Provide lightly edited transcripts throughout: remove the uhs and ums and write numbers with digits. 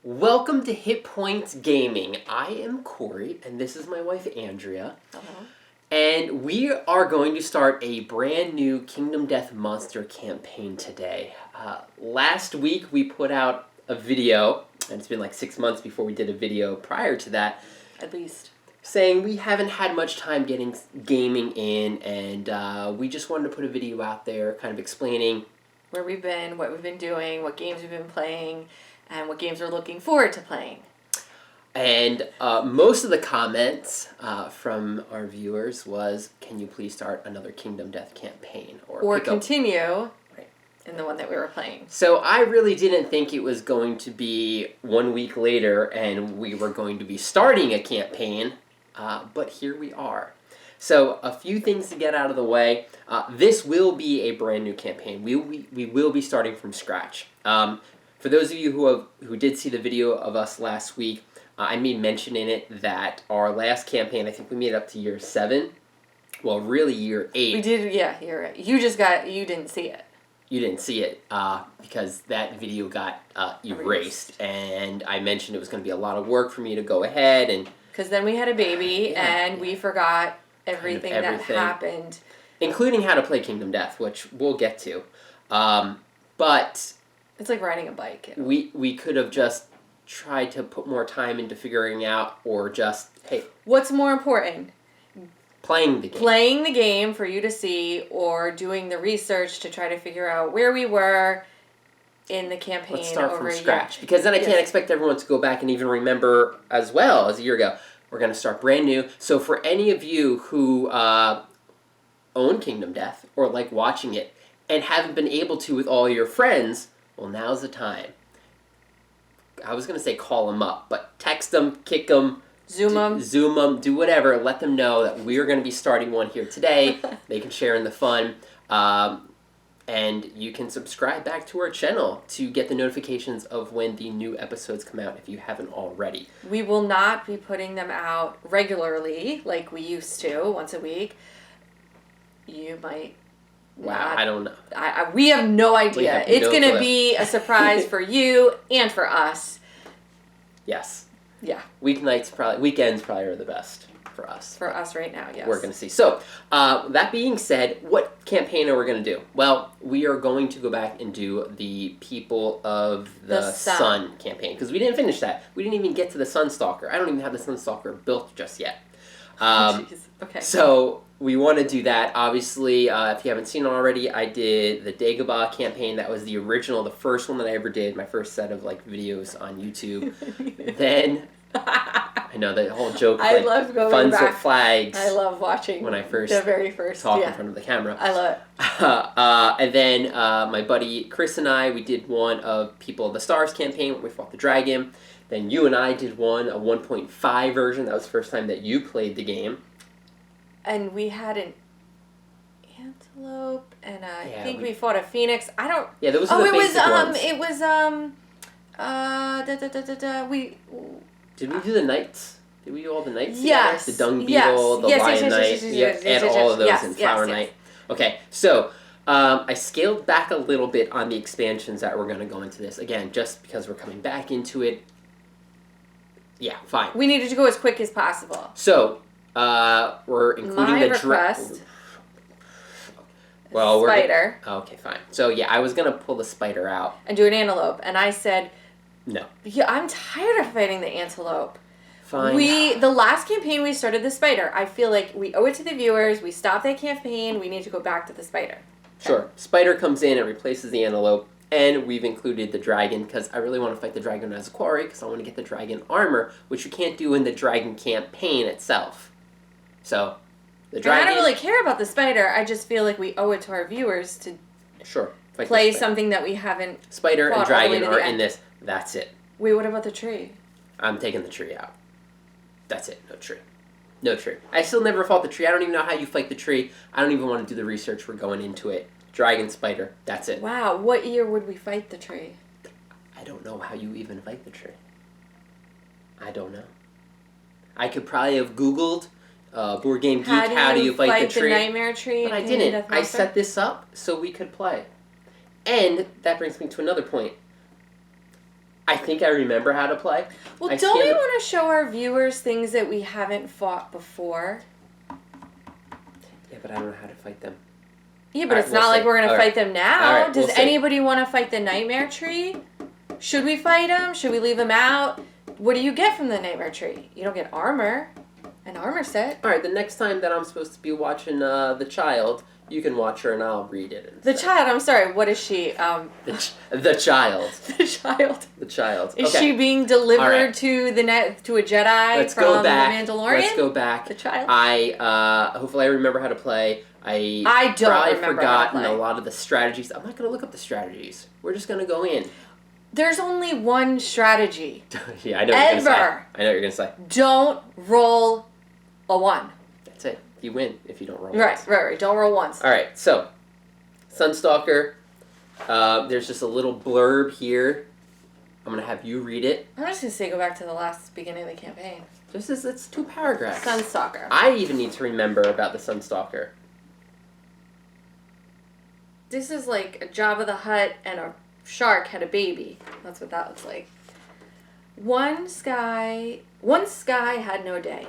Welcome to Hit Points Gaming. I am Corey, and this is my wife, Andrea. Hello. And we are going to start a brand new Kingdom Death Monster campaign today. Last week, we put out a video, and it's been like 6 months before we did a video prior to that. At least. Saying we haven't had much time getting gaming in, and we just wanted to put a video out there kind of explaining where we've been, what we've been doing, what games we've been playing, and what games we're looking forward to playing. And most of the comments from our viewers was, can you please start another Kingdom Death campaign? Or continue right. in the one that we were playing. So I really didn't think it was going to be 1 week later and we were going to be starting a campaign, but here we are. So a few things to get out of the way. This will be a brand new campaign. We will be starting from scratch. For those of you who did see the video of us last week, I made mention in it that our last campaign, I think we made it up to year 7. Well, really year 8. We did, yeah, you're right. You didn't see it. You didn't see it because that video got erased. And I mentioned it was going to be a lot of work for me to go ahead and... Because then we had a baby and we forgot everything that happened. Including how to play Kingdom Death, which we'll get to. But... It's like riding a bike. You know? We could have just tried to put more time into figuring out, or just, hey... What's more important? Playing the game. Playing the game for you to see, or doing the research to try to figure out where we were in the campaign. Let's start from scratch. Because then I can't expect everyone to go back and even remember as well as a year ago. We're going to start brand new. So for any of you who own Kingdom Death, or like watching it, and haven't been able to with all your friends... Well, now's the time. I was going to say call them up, but text them, kick them. Zoom them, do whatever. Let them know that we're going to be starting one here today. They can share in the fun. And you can subscribe back to our channel to get the notifications of when the new episodes come out if you haven't already. We will not be putting them out regularly like we used to, once a week. You might... Wow, I don't know. We have no idea. It's going to be a surprise for you and for us. Yes. Yeah. Weekends probably are the best for us. For us right now, yes. We're going to see. So, that being said, what campaign are we going to do? Well, we are going to go back and do the People of the Sun campaign. Because we didn't finish that. We didn't even get to the Sunstalker. I don't even have the Sunstalker built just yet. Jeez. Okay. So... We want to do that. Obviously, if you haven't seen it already, I did the Dagobah campaign. That was the original, the first one that I ever did, my first set of videos on YouTube. Then, I know the whole joke. I love going Funds back. with flags. I love watching when I first the very first talk in front of the camera. I love it. And then my buddy Chris and I, we did one of People of the Stars campaign where we fought the dragon. Then you and I did one, a 1.5 version. That was the first time that you played the game. And we had an antelope, and I think we fought a phoenix. I don't. Yeah, those were the basic ones. It was we. Did we do the knights? Did we do all the knights? Yes. Together? The dung beetle, the lion knight. Add all of those in Flower Knight. Okay, so I scaled back a little bit on the expansions that we're going to go into this. Again, just because we're coming back into it. Yeah, fine. We needed to go as quick as possible. So. We're including the request. Well, spider. Okay, fine. So yeah, I was gonna pull the spider out and do an antelope, and I said, no. Yeah, I'm tired of fighting the antelope. Fine. The last campaign we started the spider. I feel like we owe it to the viewers. We stopped that campaign. We need to go back to the spider. Sure. Spider comes in and replaces the antelope. And we've included the dragon, because I really want to fight the dragon as a quarry, because I want to get the dragon armor, which you can't do in the dragon campaign itself. So, the dragon... And I don't really care about the spider. I just feel like we owe it to our viewers to play something that we haven't... Spider and dragon are in this. That's it. Wait, what about the tree? I'm taking the tree out. That's it. No tree. No tree. I still never fought the tree. I don't even know how you fight the tree. I don't even want to do the research. We're going into it. Dragon, spider. That's it. Wow. What year would we fight the tree? I don't know how you even fight the tree. I don't know. I could probably have Googled... Board Game Geek, how do you fight the tree? The nightmare tree? But I didn't. I set this up so we could play. And that brings me to another point. I think I remember how to play. Well, don't we want to show our viewers things that we haven't fought before? Yeah, but I don't know how to fight them. Yeah, but it's not like we're going to fight them now. All right, Does anybody want to fight the Nightmare Tree? Should we fight him? Should we leave him out? What do you get from the Nightmare Tree? You don't get armor. An armor set. All right, the next time that I'm supposed to be watching The Child, you can watch her and I'll read it. Instead. The Child, I'm sorry, what is she? The Child. The Child. The Child. Is she being delivered to a Jedi from The Mandalorian? Let's go back. The Child. Hopefully I remember how to play. I don't probably remember forgotten how to play. a lot of the strategies. I'm not going to look up the strategies. We're just going to go in. There's only one strategy. Yeah, I know what you're going to say. I know what you're going to say. Don't roll a 1. That's it. You win if you don't roll Right, once. right. Don't roll once. All right, so Sunstalker. There's just a little blurb here. I'm going to have you read it. I'm just going to say go back to the beginning of the campaign. It's 2 paragraphs. Sunstalker. I even need to remember about the Sunstalker. This is like a Jabba the Hutt and a shark had a baby. That's what that looks like. One sky had no day.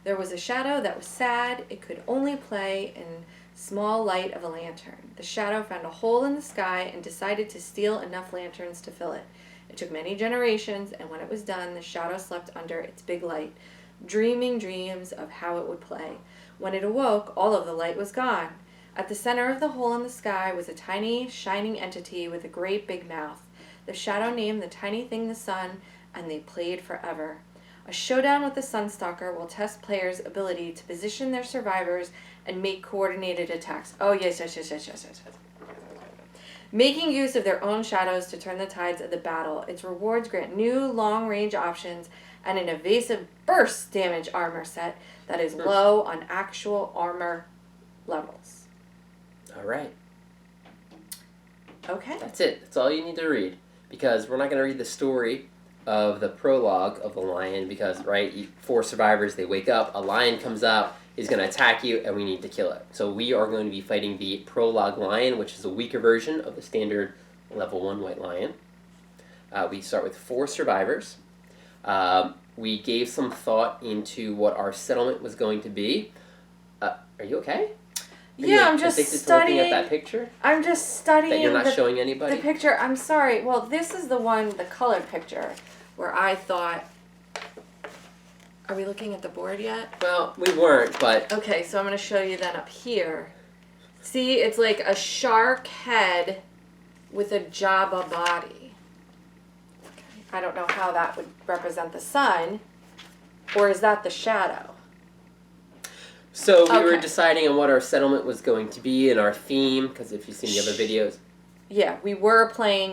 There was a shadow that was sad. It could only play in small light of a lantern. The shadow found a hole in the sky and decided to steal enough lanterns to fill it. It took many generations, and when it was done, the shadow slept under its big light, dreaming dreams of how it would play. When it awoke, all of the light was gone. At the center of the hole in the sky was a tiny, shining entity with a great big mouth. The shadow named the tiny thing the sun, and they played forever. A showdown with the Sunstalker will test players' ability to position their survivors and make coordinated attacks. Oh, yes. Making use of their own shadows to turn the tides of the battle. Its rewards grant new long-range options and an evasive burst damage armor set that is low on actual armor levels. All right. Okay. That's it. That's all you need to read. Because we're not going to read the story of the prologue of the lion because, right, 4 survivors, they wake up, a lion comes out, is going to attack you, and we need to kill it. So we are going to be fighting the prologue lion, which is a weaker version of the standard level 1 white lion. We start with 4 survivors. We gave some thought into what our settlement was going to be. Are you okay? Yeah, I'm just studying. Looking at that picture? I'm just studying. That you're not showing anybody? The picture. I'm sorry. Well, this is the one, the colored picture, where I thought. Are we looking at the board yet? Well, we weren't, but. Okay, so I'm going to show you then up here. See, it's like a shark head with a Jabba body. I don't know how that would represent the sun, or is that the shadow? So we were deciding on what our settlement was going to be and our theme, because if you've seen the other videos. Yeah, we were playing,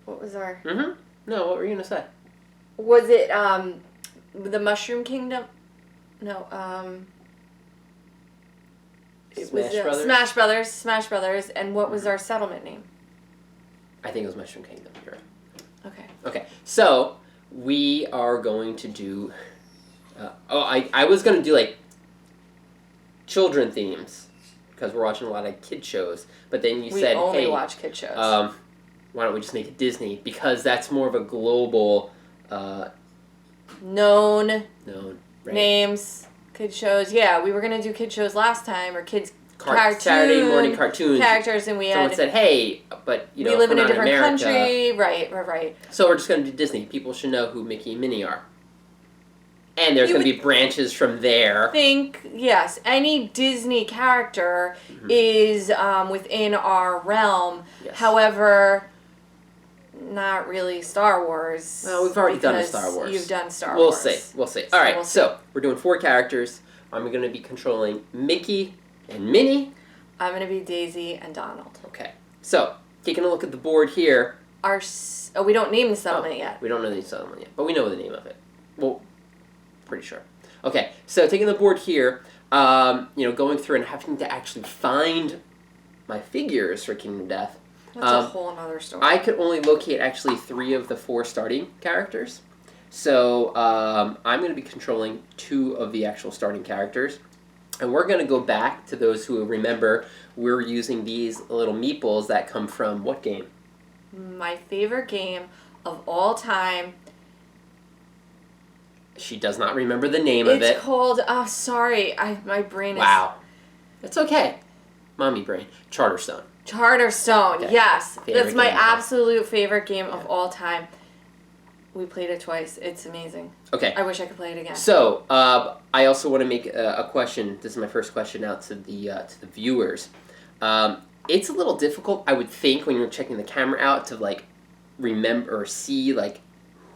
what was our... Mm-hmm. No, what were you going to say? Was it, the Mushroom Kingdom? No, it was Smash Brothers, and what was our settlement name? I think it was Mushroom Kingdom. You're right. Okay. Okay, so we are going to do... I was going to do, like, children themes, because we're watching a lot of kid shows, but then you said, we only watch kid shows. Why don't we just make it Disney? Because that's more of a global... known right? names, kid shows. Yeah, we were going to do kid shows last time, or kids... Saturday morning cartoons. Characters, and someone said, hey, but, you know, we live in a different America, country. Right. So we're just going to do Disney. People should know who Mickey and Minnie are. And there's going to be branches from there. Yes, any Disney character is within our realm. Yes. However, not really Star Wars. Well, we've already done Star Wars. You've done Star Wars. We'll see. All right, so we're doing 4 characters. I'm going to be controlling Mickey and Minnie. I'm going to be Daisy and Donald. Okay. So, taking a look at the board here. We don't name the settlement yet. We don't know the settlement yet, but we know the name of it. Well, pretty sure. Okay, so taking the board here, going through and having to actually find my figures for Kingdom Death. That's a whole other story. I could only locate actually 3 of the 4 starting characters. So, I'm going to be controlling 2 of the actual starting characters. And we're going to go back to those who remember we're using these little meeples that come from what game? My favorite game of all time. She does not remember the name of it. It's called, oh, sorry, my brain is... Wow. It's okay. Mommy brain. Charterstone. Charterstone, Okay. Yes. Favorite That's my game. absolute favorite game of all time. We played it twice. It's amazing. Okay. I wish I could play it again. So, I also want to make a question. This is my first question out to the viewers. It's a little difficult, I would think, when you're checking the camera out to like remember or see like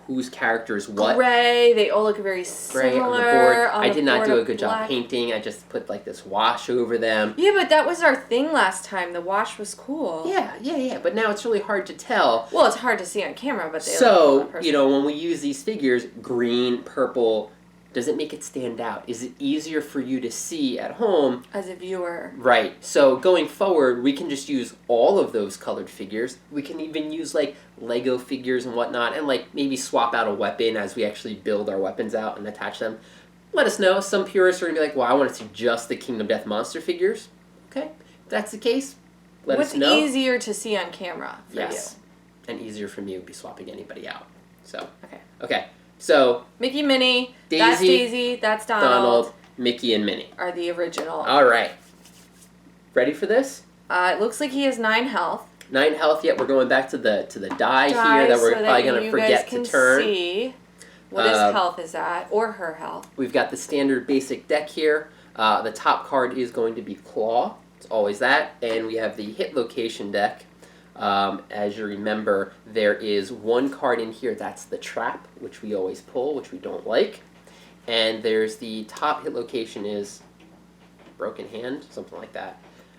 whose character is what. Gray. They all look very similar. Gray on the board. I did not do a of good job black. painting. I just put like this wash over them. Yeah, but that was our thing last time. The wash was cool. Yeah. But now it's really hard to tell. Well, it's hard to see on camera, but they look So, personal. you know, when we use these figures, green, purple, does it make it stand out? Is it easier for you to see at home? As a viewer. Right. So going forward, we can just use all of those colored figures. We can even use like Lego figures and whatnot, and like maybe swap out a weapon as we actually build our weapons out and attach them. Let us know. Some purists are going to be like, well, I want to see just the Kingdom Death monster figures. Okay. If that's the case, let us know. What's easier to see on camera for Yes. And easier for me would be swapping anybody out. So. you? Okay. So. Mickey, Minnie, Daisy, that's Daisy, that's Donald, Mickey, and Minnie. are the original. All right. Ready for this? It looks like he has 9 health. 9 health. Yet we're going back to the die here that we're so probably going to you forget guys can to turn. See what his health is at, or her health. We've got the standard basic deck here. The top card is going to be Claw. It's always that. And we have the hit location deck. As you remember, there is one card in here, that's the Trap, which we always pull, which we don't like. And there's the top hit location is Broken Hand, something like that.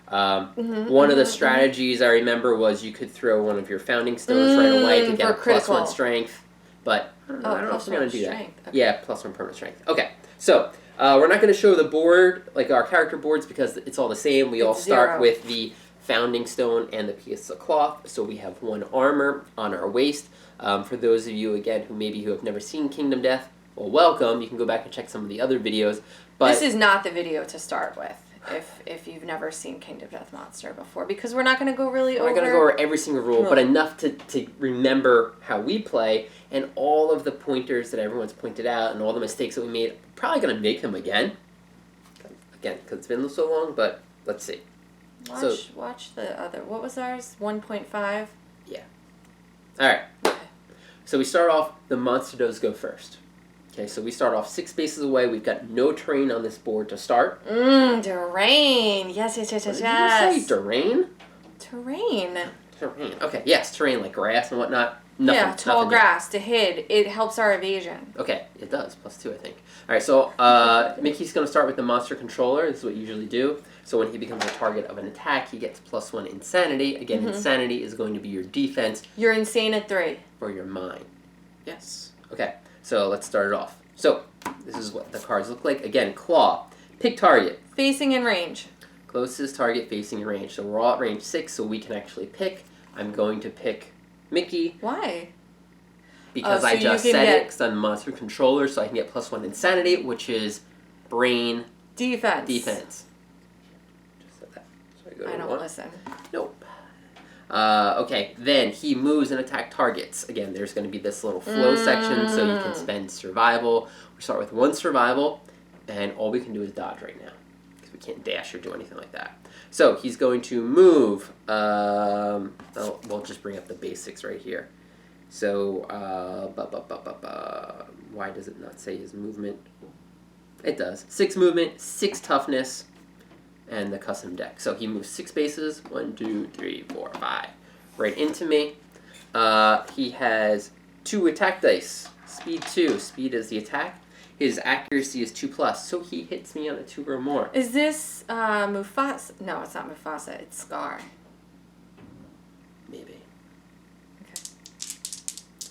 One of the strategies I remember was you could throw one of your Founding Stones right away to get a critical. +1 strength. But I don't know if we're going to do that. Okay. Yeah, +1 permanent strength. Okay, so we're not going to show the board, like our character boards, because it's all the same. We all start 0. with the Founding Stone and the piece of cloth, so we have 1 armor on our waist. For those of you, again, who have never seen Kingdom Death, well, welcome. You can go back and check some of the other videos. But This is not the video to start with, if you've never seen Kingdom Death Monster before, because we're not going to go really we're over... not going to go over every single rule, but enough to remember how we play, and all of the pointers that everyone's pointed out, and all the mistakes that we made. Probably going to make them again, because it's been so long, but let's see. Watch the other... What was ours? 1.5? Yeah. Alright. Okay. So we start off, the monster does go first. Okay, so we start off 6 spaces away. We've got no terrain on this board to start. Terrain. Yes. What did you say? Terrain? Terrain. Terrain. Okay, yes, terrain like grass and whatnot. Nothing, Tall nothing yet. grass to hid. It helps our evasion. Okay, it does. +2, I think. Alright, so Mickey's going to start with the monster controller. This is what you usually do. So when he becomes a target of an attack, he gets +1 insanity. Again, insanity is going to be your defense. You're insane at 3. For your mind. Yes. Okay, so let's start it off. So, this is what the cards look like. Again, claw. Pick target. Facing in range. Closest target facing in range. So we're all at range 6, so we can actually pick. I'm going to pick Mickey. Why? Because so I just you can said it, get- because I'm monster controller, so I can get +1 insanity, which is brain Defense. defense. Just said that. So go to I don't 1. listen. Nope. Okay, then he moves and attack targets. Again, there's going to be this little flow section, so you can spend survival. We start with 1 survival, and all we can do is dodge right now, because we can't dash or do anything like that. So he's going to move. We'll just bring up the basics right here. So, why does it not say his movement? It does. 6 movement, 6 toughness, and the custom deck. So he moves 6 spaces, 1, 2, 3, 4, 5, right into me. He has 2 attack dice, speed 2. Speed is the attack. His accuracy is 2+, so he hits me on a 2 or more. Is this Mufasa? No, it's not Mufasa. It's Scar. Maybe.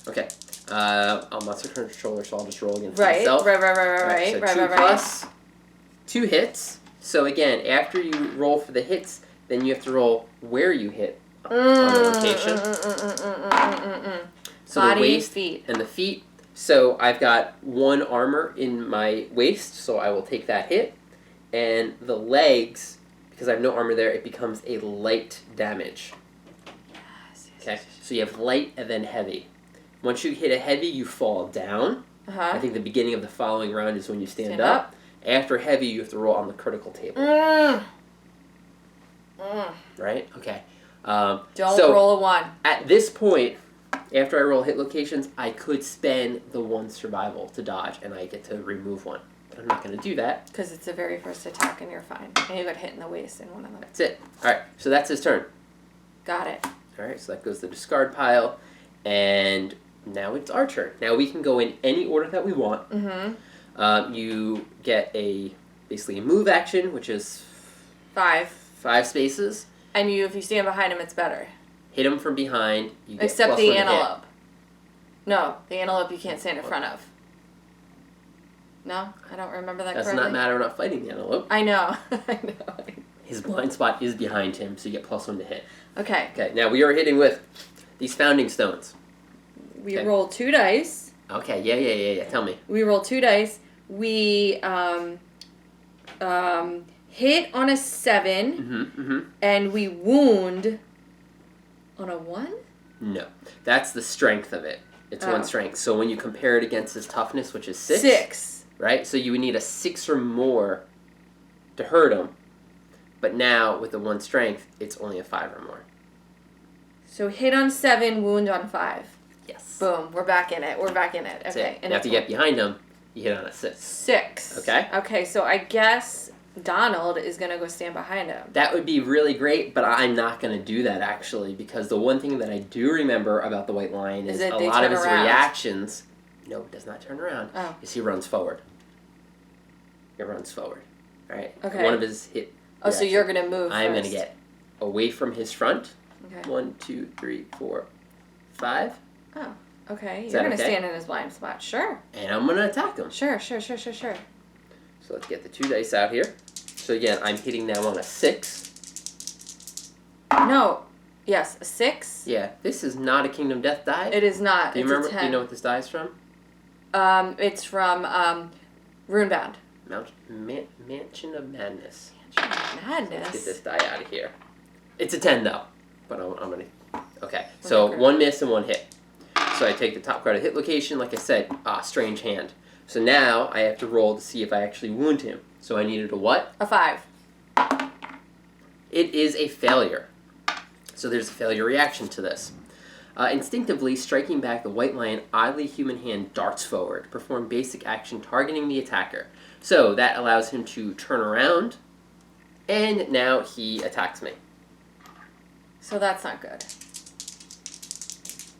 Okay. I'm monster controller, so I'll just roll against myself. Right. So 2 plus, 2 hits. So again, after you roll for the hits, then you have to roll where you hit on the location. So Body, the waist feet. and the feet. So I've got 1 armor in my waist, so I will take that hit. And the legs, because I have no armor there, it becomes a light damage. Okay, so you have light and then heavy. Once you hit a heavy, you fall down. I think the beginning of the following round is when you stand up. After heavy, you have to roll on the critical table. Right? Okay. Don't roll a 1. At this point, after I roll hit locations, I could spend the 1 survival to dodge, and I get to remove 1. But I'm not going to do that. Because it's the very first attack, and you're fine. And you got hit in the waist in one of them. That's it. Alright, so that's his turn. Got it. Alright, so that goes to the discard pile. And now it's our turn. Now we can go in any order that we want. You get basically a move action, which is 5 spaces. And if you stand behind him, it's better. Hit him from behind. You get Except +1 the to hit. antelope. No, the antelope you can't stand in front of. No? I don't remember that correctly. Does not matter, we're not fighting the antelope. I know. I know. His blind spot is behind him, so you get +1 to hit. Okay. Okay, now we are hitting with these founding stones. We roll 2 dice. Okay, yeah. Tell me. We roll 2 dice. We hit on a 7. And we wound on a 1? No. That's the strength of it. It's 1 strength. So when you compare it against his toughness, which is 6. 6. Right? So you would need a 6 or more to hurt him. But now, with the 1 strength, it's only a 5 or more. So hit on 7, wound on 5. Yes. Boom. We're back in it. Okay. And after you get behind him, you hit on a 6. 6. Okay? Okay, so I guess Donald is going to go stand behind him. That would be really great, but I'm not going to do that, actually, because the one thing that I do remember about the White Lion is a lot of his reactions... No, it does not turn around. Is he runs forward. He runs forward. Right? Okay. One of his hit... Oh, so you're going to move I'm going to get away from his front. Okay. 1, 2, 3, 4, 5. Oh, okay. Is you're going that to okay? stand in his blind spot. Sure. And I'm going to attack him. Sure. So let's get the 2 dice out here. So again, I'm hitting now on a 6. No. Yes, a 6. Yeah, this is not a Kingdom Death die. It is not. Do you remember? Do you know what this die is from? It's from Runebound. Mansion of Madness. Madness. Let's get this die out of here. It's a 10 though, but I'm gonna. Okay, so 1 miss and 1 hit. So I take the top card of hit location. Like I said, strange hand. So now I have to roll to see if I actually wound him. So I needed a what? A 5. It is a failure. So there's a failure reaction to this. Instinctively, striking back, the White Lion oddly human hand darts forward. Perform basic action targeting the attacker. So that allows him to turn around, and now he attacks me. So that's not good.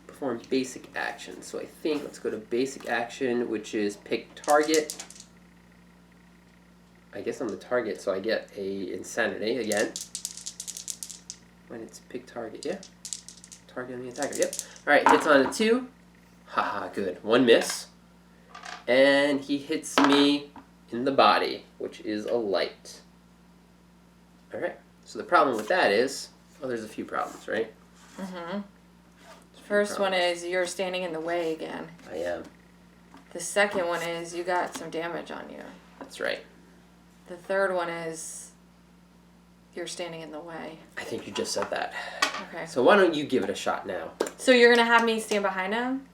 Perform basic action. So I think, let's go to basic action, which is pick target. I guess I'm the target, so I get a insanity again. When it's pick target, yeah. Target on the attacker, yep. Alright, hits on a 2. Haha, good. 1 miss. And he hits me in the body, which is a light. Alright, so the problem with that is, there's a few problems, right? First one is you're standing in the way again. I am. The second one is you got some damage on you. That's right. The third one is you're standing in the way. I think you just said that. Okay. So why don't you give it a shot now? So you're gonna have me stand behind him?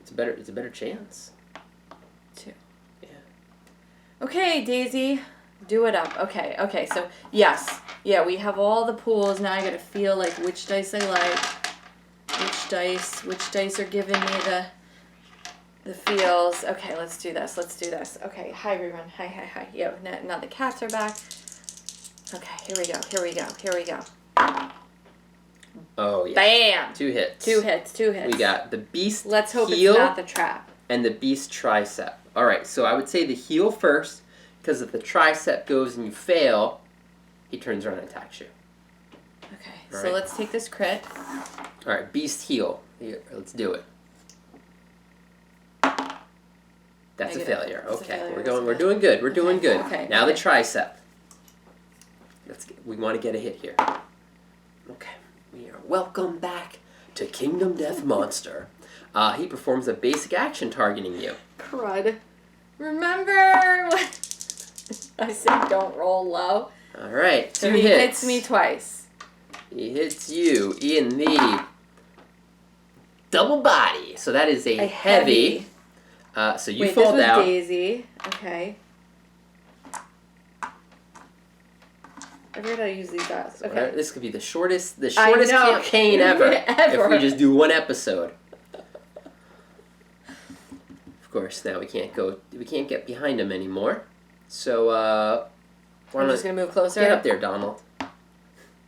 It's a better chance. 2. Yeah. Okay, Daisy. Do it up. Okay, so yes. Yeah, we have all the pools. Now I gotta feel like which dice I like. Which dice are giving me the feels. Okay, let's do this. Okay, hi everyone. Hi. Yo, now the cats are back. Okay, here we go. Oh, yeah. Bam! 2 hits. 2 hits. We got the beast Let's hope heel it's not the trap. and the beast tricep. Alright, so I would say the heel first, because if the tricep goes and you fail, he turns around and attacks you. Okay, All so right. let's take this crit. Alright, beast heel. Here, let's do it. That's a failure. That's a Okay, failure. we're doing good. We're doing good. Okay, Now okay. the tricep. We want to get a hit here. Okay. We are welcome back to Kingdom Death Monster. He performs a basic action targeting you. Crud. Remember what? I said don't roll low. All right, So two he hits. hits me twice. He hits you in the double body. So that is a heavy. So you Wait, fall this was down. Daisy. Okay. I forget how to use these dials. Okay. This could be the shortest know. campaign ever, Ever. if we just do one episode. Of course, now we can't get behind him anymore. So I'm just gonna move closer. Get up there, Donald.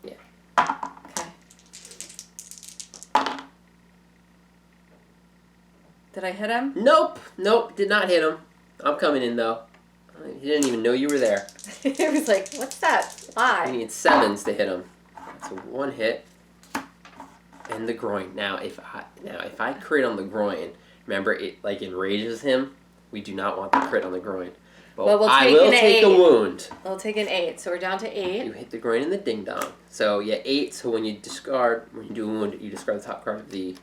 Yeah. Okay. Did I hit him? Nope, did not hit him. I'm coming in though. He didn't even know you were there. He was like, "What's that? Why?" You need 7s to hit him. So 1 hit. And the groin. Now if I crit on the groin, remember it like enrages him. We do not want the crit on the groin. But well, we'll take I will an take 8. the wound. We'll take an 8, so we're down to 8. You hit the groin and the ding dong. So yeah, 8. So when you do a wound, you discard the top card of the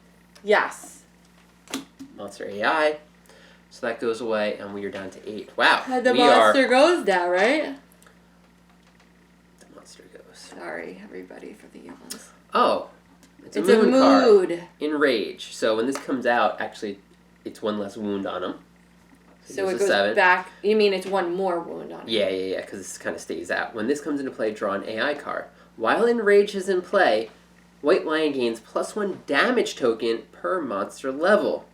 Yes. monster AI. So that goes away, and we are down to 8. Wow. The monster goes down, right? The monster goes. Sorry, everybody, for the yells. Oh. It's a mood. Card. Enrage. So when this comes out, actually, it's 1 less wound on him. So it goes back. You mean it's 1 more wound on him? Yeah, because this kind of stays out. When this comes into play, draw an AI card. While Enrage is in play, White Lion gains +1 damage token per monster level.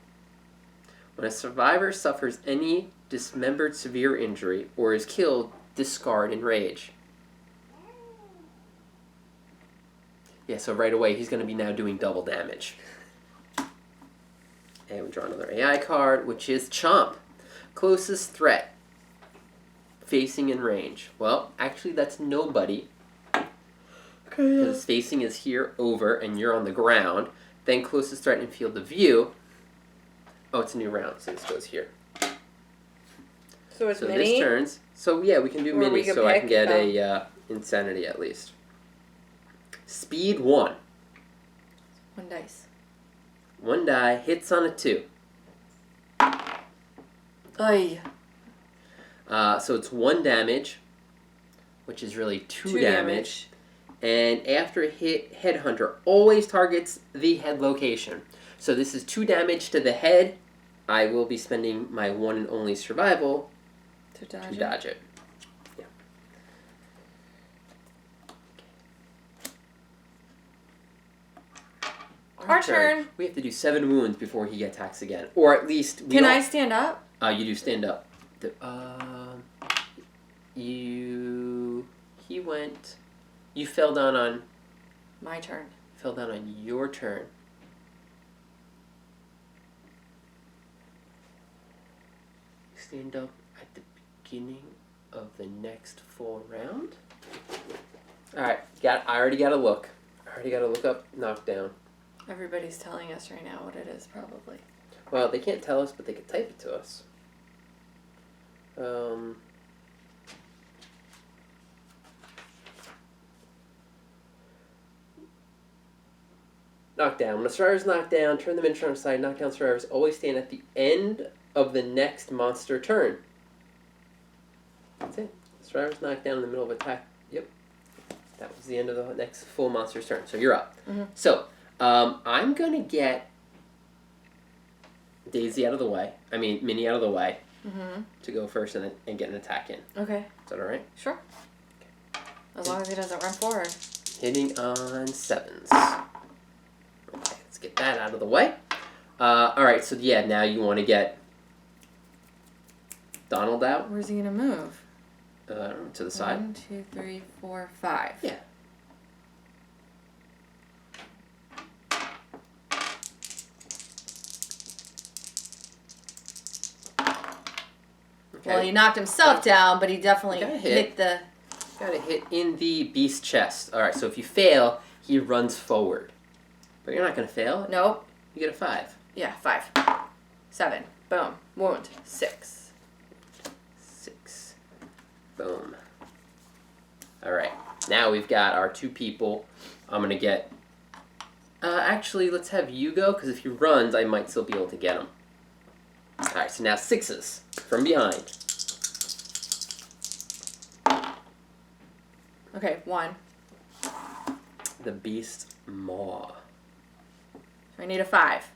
When a survivor suffers any dismembered severe injury or is killed, discard Enrage. Yeah, so right away he's going to be now doing double damage. And we draw another AI card, which is Chomp. Closest threat. Facing in range. Well, actually that's nobody. Because facing is here over and you're on the ground. Then closest threat in field of view. Oh, it's a new round, so this goes here. So it's so mini? This turns. So yeah, we can do mini, so I can get a insanity at least. Speed 1. 1 dice. 1 die, hits on a 2. Ay. So it's 1 damage, which is really 2 damage. And after a hit, Headhunter always targets the head location. So this is 2 damage to the head. I will be spending my 1 and only survival to dodge it. Yeah. Our turn. We have to do 7 wounds before he attacks again. Or at least... Can I stand up? You do stand up. He went... You fell down on... My turn. Fell down on your turn. Stand up at the beginning of the next full round. Alright, I already got to look. I already got to look up knockdown. Everybody's telling us right now what it is, probably. Well, they can't tell us, but they can type it to us. Knockdown. When a survivor is knocked down, turn them into on side. Knockdown survivors always stand at the end of the next monster turn. That's it. Survivor's knocked down in the middle of attack. Yep. That was the end of the next full monster's turn. So you're up. Mm-hmm. So, I'm going to get Daisy out of the way. I mean, Minnie out of the way. Mm-hmm. To go first and get an attack in. Okay. Is that alright? Sure. Okay. As long as he doesn't run forward. Hitting on 7s. Okay, let's get that out of the way. Alright, so yeah, now you want to get Donald out. Where's he going to move? I don't know, to the side. 1, 2, 3, 4, 5. Yeah. Okay. Well, he knocked himself down, but he definitely hit the... Got a hit in the beast chest. Alright, so if you fail, he runs forward. But you're not going to fail. Nope. You get a 5. Yeah, 5. 7. Boom. Wound. 6. 6. Boom. Alright, now we've got our 2 people. I'm going to get... actually, let's have you go, because if he runs, I might still be able to get him. Alright, so now 6s from behind. Okay, 1. The beast maw. I need a 5.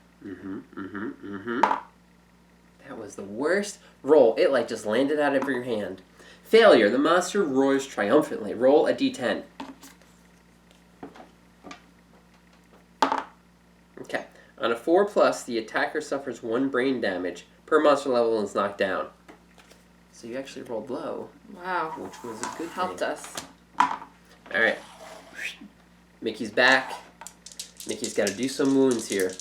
That was the worst roll. It like just landed out of your hand. Failure. The monster roars triumphantly. Roll a d10. Okay. On a 4+, the attacker suffers 1 brain damage per monster level and is knocked down. So you actually rolled low. Wow. Which was a good Helped thing. us. Alright. Mickey's back. Mickey's got to do some wounds here.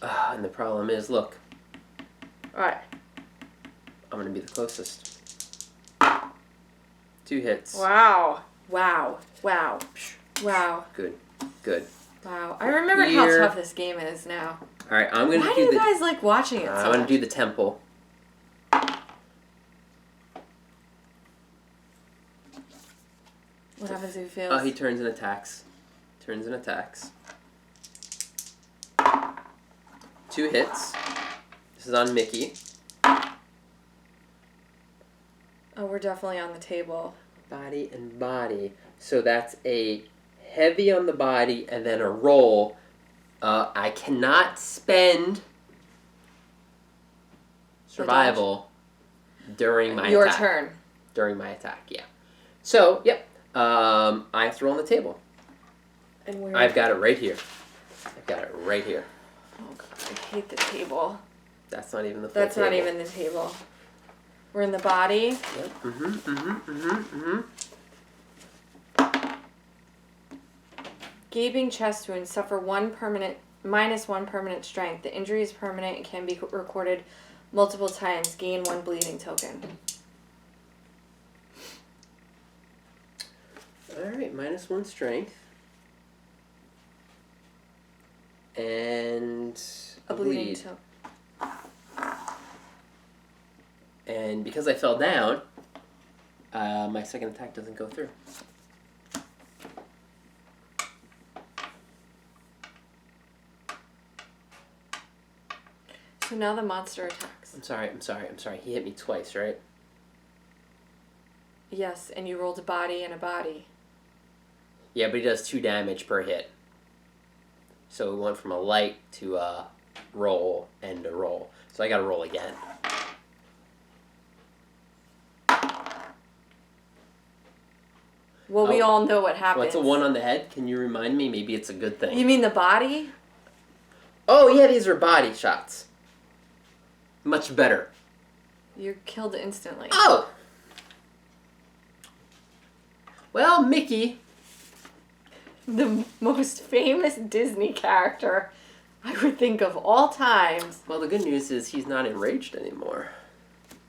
And the problem is, look. Alright. I'm going to be the closest. 2 hits. Wow. Wow. Wow. Wow. Good. Good. Wow. I remembered how tough this game is now. Alright, I'm going to Why do do you guys like watching it so I'm going much? to do the temple. What happens if he fails? Oh, he turns and attacks. 2 hits. This is on Mickey. Oh, we're definitely on the table. Body and body. So that's a heavy on the body and then a roll. I cannot spend survival during my attack. Your turn. During my attack, yeah. So, yep. I have to roll on the table. And where? I've got it right here. Oh, God. I hate the table. That's not even the full That's table. not even the table. We're in the body. Yep. Gaping chest wounds suffer -1 permanent strength. The injury is permanent and can be recorded multiple times. Gain 1 bleeding token. Alright, -1 strength. And A bleeding token. And because I fell down, my second attack doesn't go through. So now the monster attacks. I'm sorry. He hit me twice, right? Yes, and you rolled a body and a body. Yeah, but he does 2 damage per hit. So we went from a light to a roll and a roll. So I gotta roll again. Well, we all know what happens. What's a 1 on the head? Can you remind me? Maybe it's a good thing. You mean the body? Oh, yeah, these are body shots. Much better. You're killed instantly. Oh! Well, Mickey. The most famous Disney character I would think of all times. Well, the good news is he's not enraged anymore.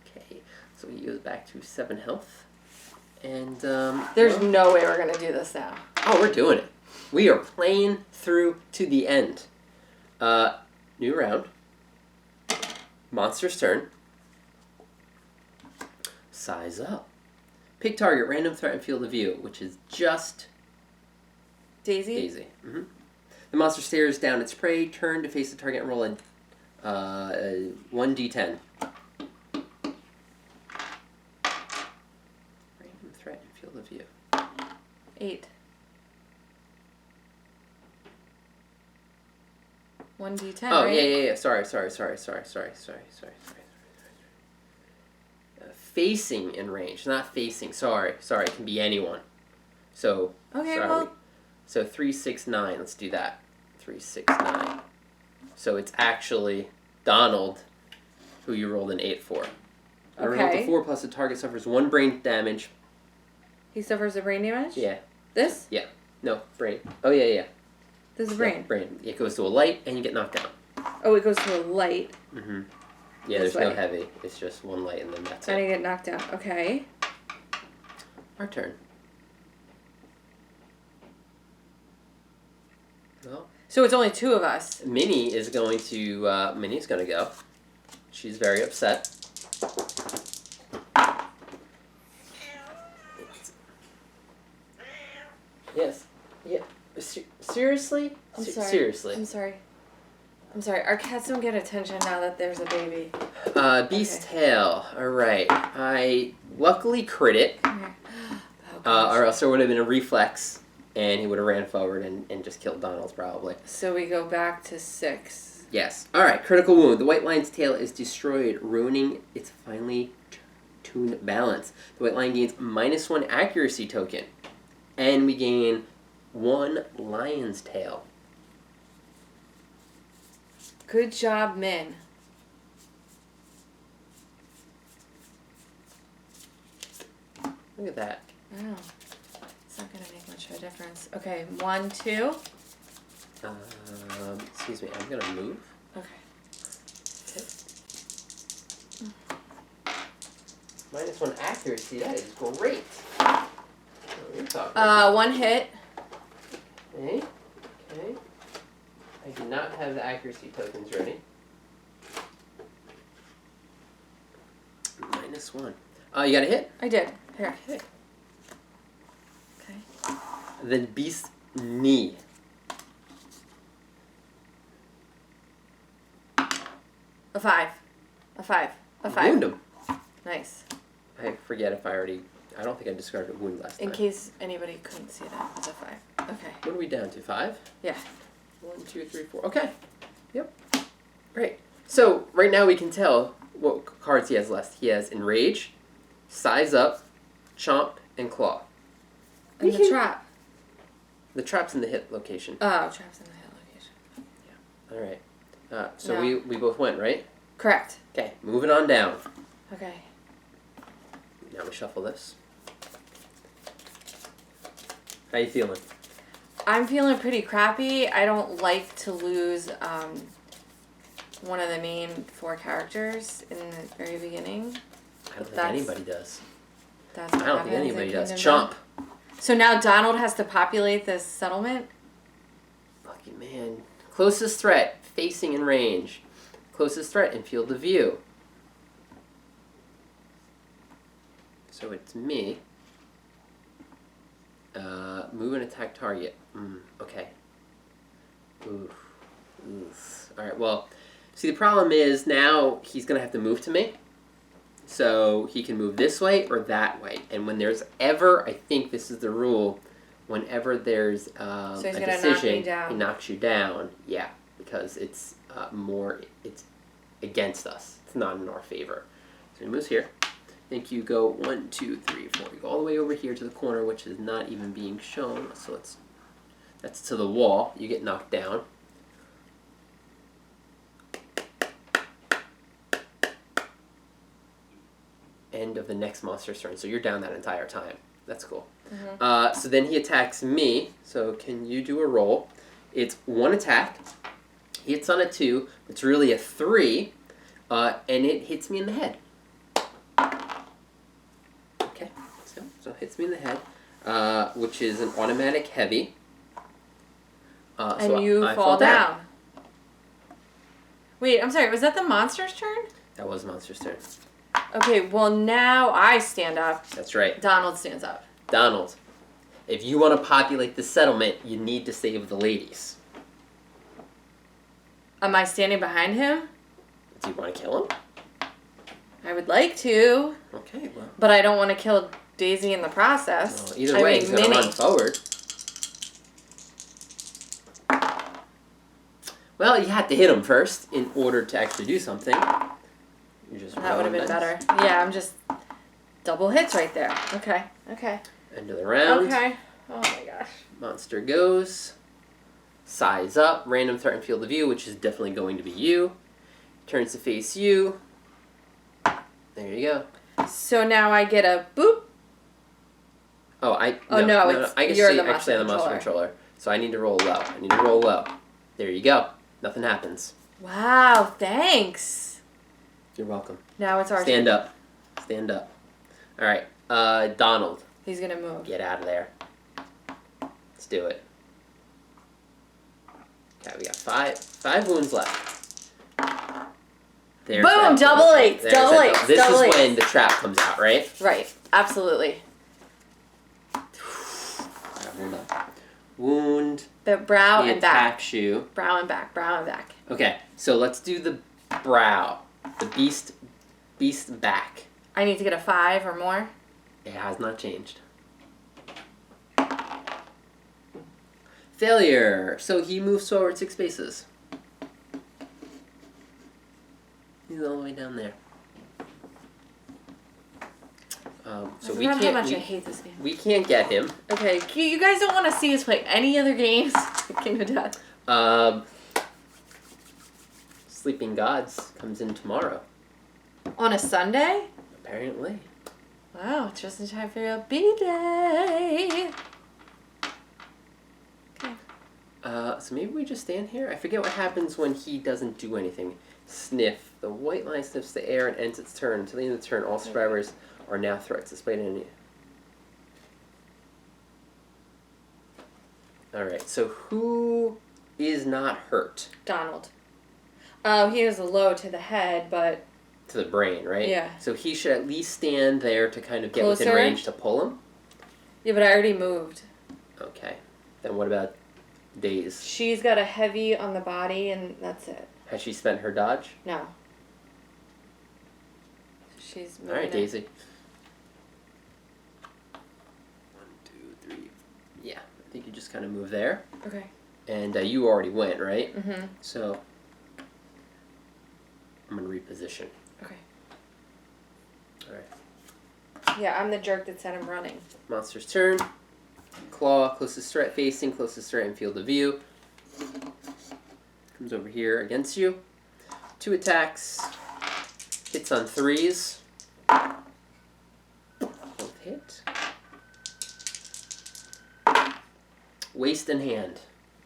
Okay, so he goes back to 7 health. And, There's no way we're going to do this now. Oh, we're doing it. We are playing through to the end. New round. Monster's turn. Size up. Pick target, random threat, and field of view, which is just Daisy? The monster stares down its prey, turn to face the target, and roll a 1d10. Random threat and field of view. 8. 1d10, Oh, right? yeah. Sorry. Facing in range, not facing. Sorry. It can be anyone. So, Okay, sorry. well... So 3, 6, 9. Let's do that. 3, 6, 9. So it's actually Donald, who you rolled an 8 for. I rolled a 4 plus the target suffers 1 brain damage. He suffers a brain damage? Yeah. This? Yeah. No, brain. Oh, yeah. This is brain. Yeah, brain. It goes to a light and you get knocked down. Oh, it goes to a light. Mm-hmm. Yeah, This there's no way. heavy. It's just 1 light and then that's And it. I get knocked down. Okay. Our turn. Well, So it's only 2 of us. Minnie is going to, Minnie's going to go. She's very upset. Yes. Yeah. Seriously? I'm sorry. Seriously. I'm sorry. Our cats don't get attention now that there's a baby. Beast tail. Alright. I luckily crit it. Come here. Or else there would have been a reflex, and he would have ran forward and just killed Donald, probably. So we go back to 6. Yes. All right, critical wound. The white lion's tail is destroyed, ruining its finely tuned balance. The white lion gains -1 accuracy token, and we gain 1 lion's tail. Good job, Min. Look at that. Oh, it's not going to make much of a difference. Okay, 1, 2. Excuse me, I'm going to move. Okay. -1 accuracy, that is great. What are you talking about? 1 hit. Okay. Okay. I do not have the accuracy tokens ready. -1. You got a hit? I did. Here. Okay. Okay. Then beast knee. A 5. A 5. A 5. Wound him. Nice. I forget if I already. I don't think I described a wound last time. In case anybody couldn't see that, it's a 5. Okay. What are we down to? 5? Yeah. 1, 2, 3, 4. Okay. Yep. Great. So right now we can tell what cards he has left. He has Enrage, Size Up, Chomp, and Claw. And the trap. The trap's in the hit location. Oh, trap's in the hit location. Yeah. All right. So No. we both went, right? Correct. Okay. Moving on down. Okay. Now we shuffle this. How you feeling? I'm feeling pretty crappy. I don't like to lose one of the main 4 characters in the very beginning. I don't think anybody does. That's I what don't think happens anybody in does. Kingdom Chomp. Come. So now Donald has to populate this settlement? Lucky man. Closest threat, facing in range. Closest threat in field of view. So it's me. Move and attack target. Okay. Oof. Oof. Alright, well, see the problem is now he's going to have to move to me. So he can move this way or that way. And when there's ever, I think this is the rule, whenever there's So he's a gonna knock decision, me down. he knocks you down. Yeah, because it's it's against us. It's not in our favor. So he moves here. I think you go 1, 2, 3, 4. You go all the way over here to the corner, which is not even being shown. So that's to the wall. You get knocked down. End of the next monster's turn. So you're down that entire time. That's cool. Mm-hmm. So then he attacks me. So can you do a roll? It's 1 attack. He hits on a 2. It's really a 3. And it hits me in the head. Okay. So it hits me in the head. Which is an automatic heavy. And so you I fall down. Wait, I'm sorry. Was that the monster's turn? That was monster's turn. Okay, well now I stand up. That's right. Donald stands up. Donald, if you want to populate the settlement, you need to save the ladies. Am I standing behind him? Do you want to kill him? I would like to. Okay, well. But I don't want to kill Daisy in the process. Well, either way, he's going to run forward. Well, you have to hit him first in order to actually do something. That would have been better. Yeah, I'm just double hits right there. Okay. Okay. End of the round. Okay. Oh my gosh. Monster goes. Size up. Random threat and field of view, which is definitely going to be you. Turns to face you. There you go. So now I get a boop. Oh, no, it's I guess you're you're the actually the monster controller. So I need to roll low. There you go. Nothing happens. Wow, thanks. You're welcome. Now it's our Stand turn. up. Stand up. All right. Donald. He's going to move. Get out of there. Let's do it. Okay, we got five wounds left. There's Boom! that. Double eights. There's Double that. eights. This double is eights. when the trap comes out, right? Right. Absolutely. All right, hold on. Wound. The brow He and back. attacks you. Brow and back. Brow and back. Okay, so let's do the brow. The beast back. I need to get a 5 or more. It has not changed. Failure. So he moves forward 6 spaces. He's all the way down there. So we can't. How much I hate this game. We can't get him. Okay, you guys don't want to see us play any other games? King of Death. Sleeping Gods comes in tomorrow. On a Sunday? Apparently. Wow, it's just in time for your B-Day. Okay. So maybe we just stand here? I forget what happens when he doesn't do anything. Sniff. The white line sniffs the air and ends its turn. Until the end of the turn, all survivors are now threats despite any. Alright, so who is not hurt? Donald. He has a low to the head, but... To the brain, right? Yeah. So he should at least stand there to kind of get Closer? within range to pull him? Yeah, but I already moved. Okay. Then what about Daze? She's got a heavy on the body, and that's it. Has she spent her dodge? No. She's moving. Alright, Daisy. 1, 2, 3. Yeah, I think you just kind of move there. Okay. And you already went, right? Mm-hmm. So I'm going to reposition. Okay. Alright. Yeah, I'm the jerk that said I'm running. Monster's turn. Claw, closest threat facing, closest threat in field of view. Comes over here against you. 2 attacks. Hits on 3s. Both hit. Waist and hand.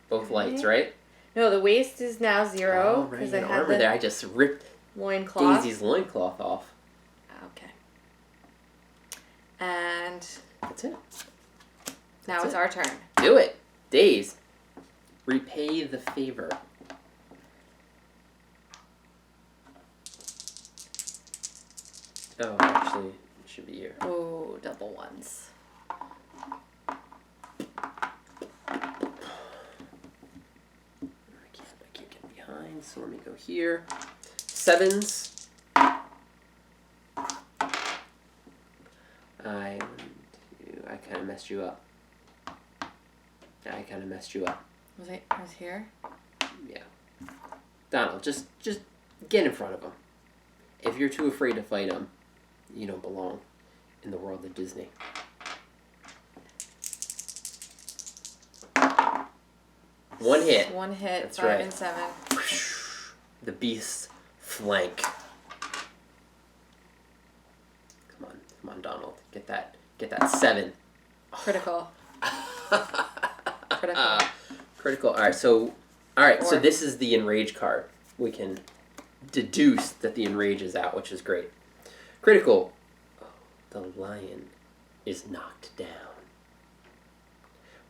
Both lights, right? No, the waist is now 0. Oh, right. Because Your I had armor the there. I just ripped loincloth. Daisy's loincloth off. Okay. And That's it. now That's it's it. our turn. Do it. Daze. Repay the favor. Oh, actually, it should be here. Oh, double ones. I can't get behind, so let me go here. 7s. I kind of messed you up. Was here? Yeah. Donald, just get in front of him. If you're too afraid to fight him, you don't belong in the world of Disney. One hit. One hit. That's 5 right. and 7. The beast's flank. Come on, Donald. Get that 7. Critical. Critical. Critical. All right. So Or- this is the enrage card. We can deduce that the enrage is out, which is great. Critical. Oh, the lion is knocked down.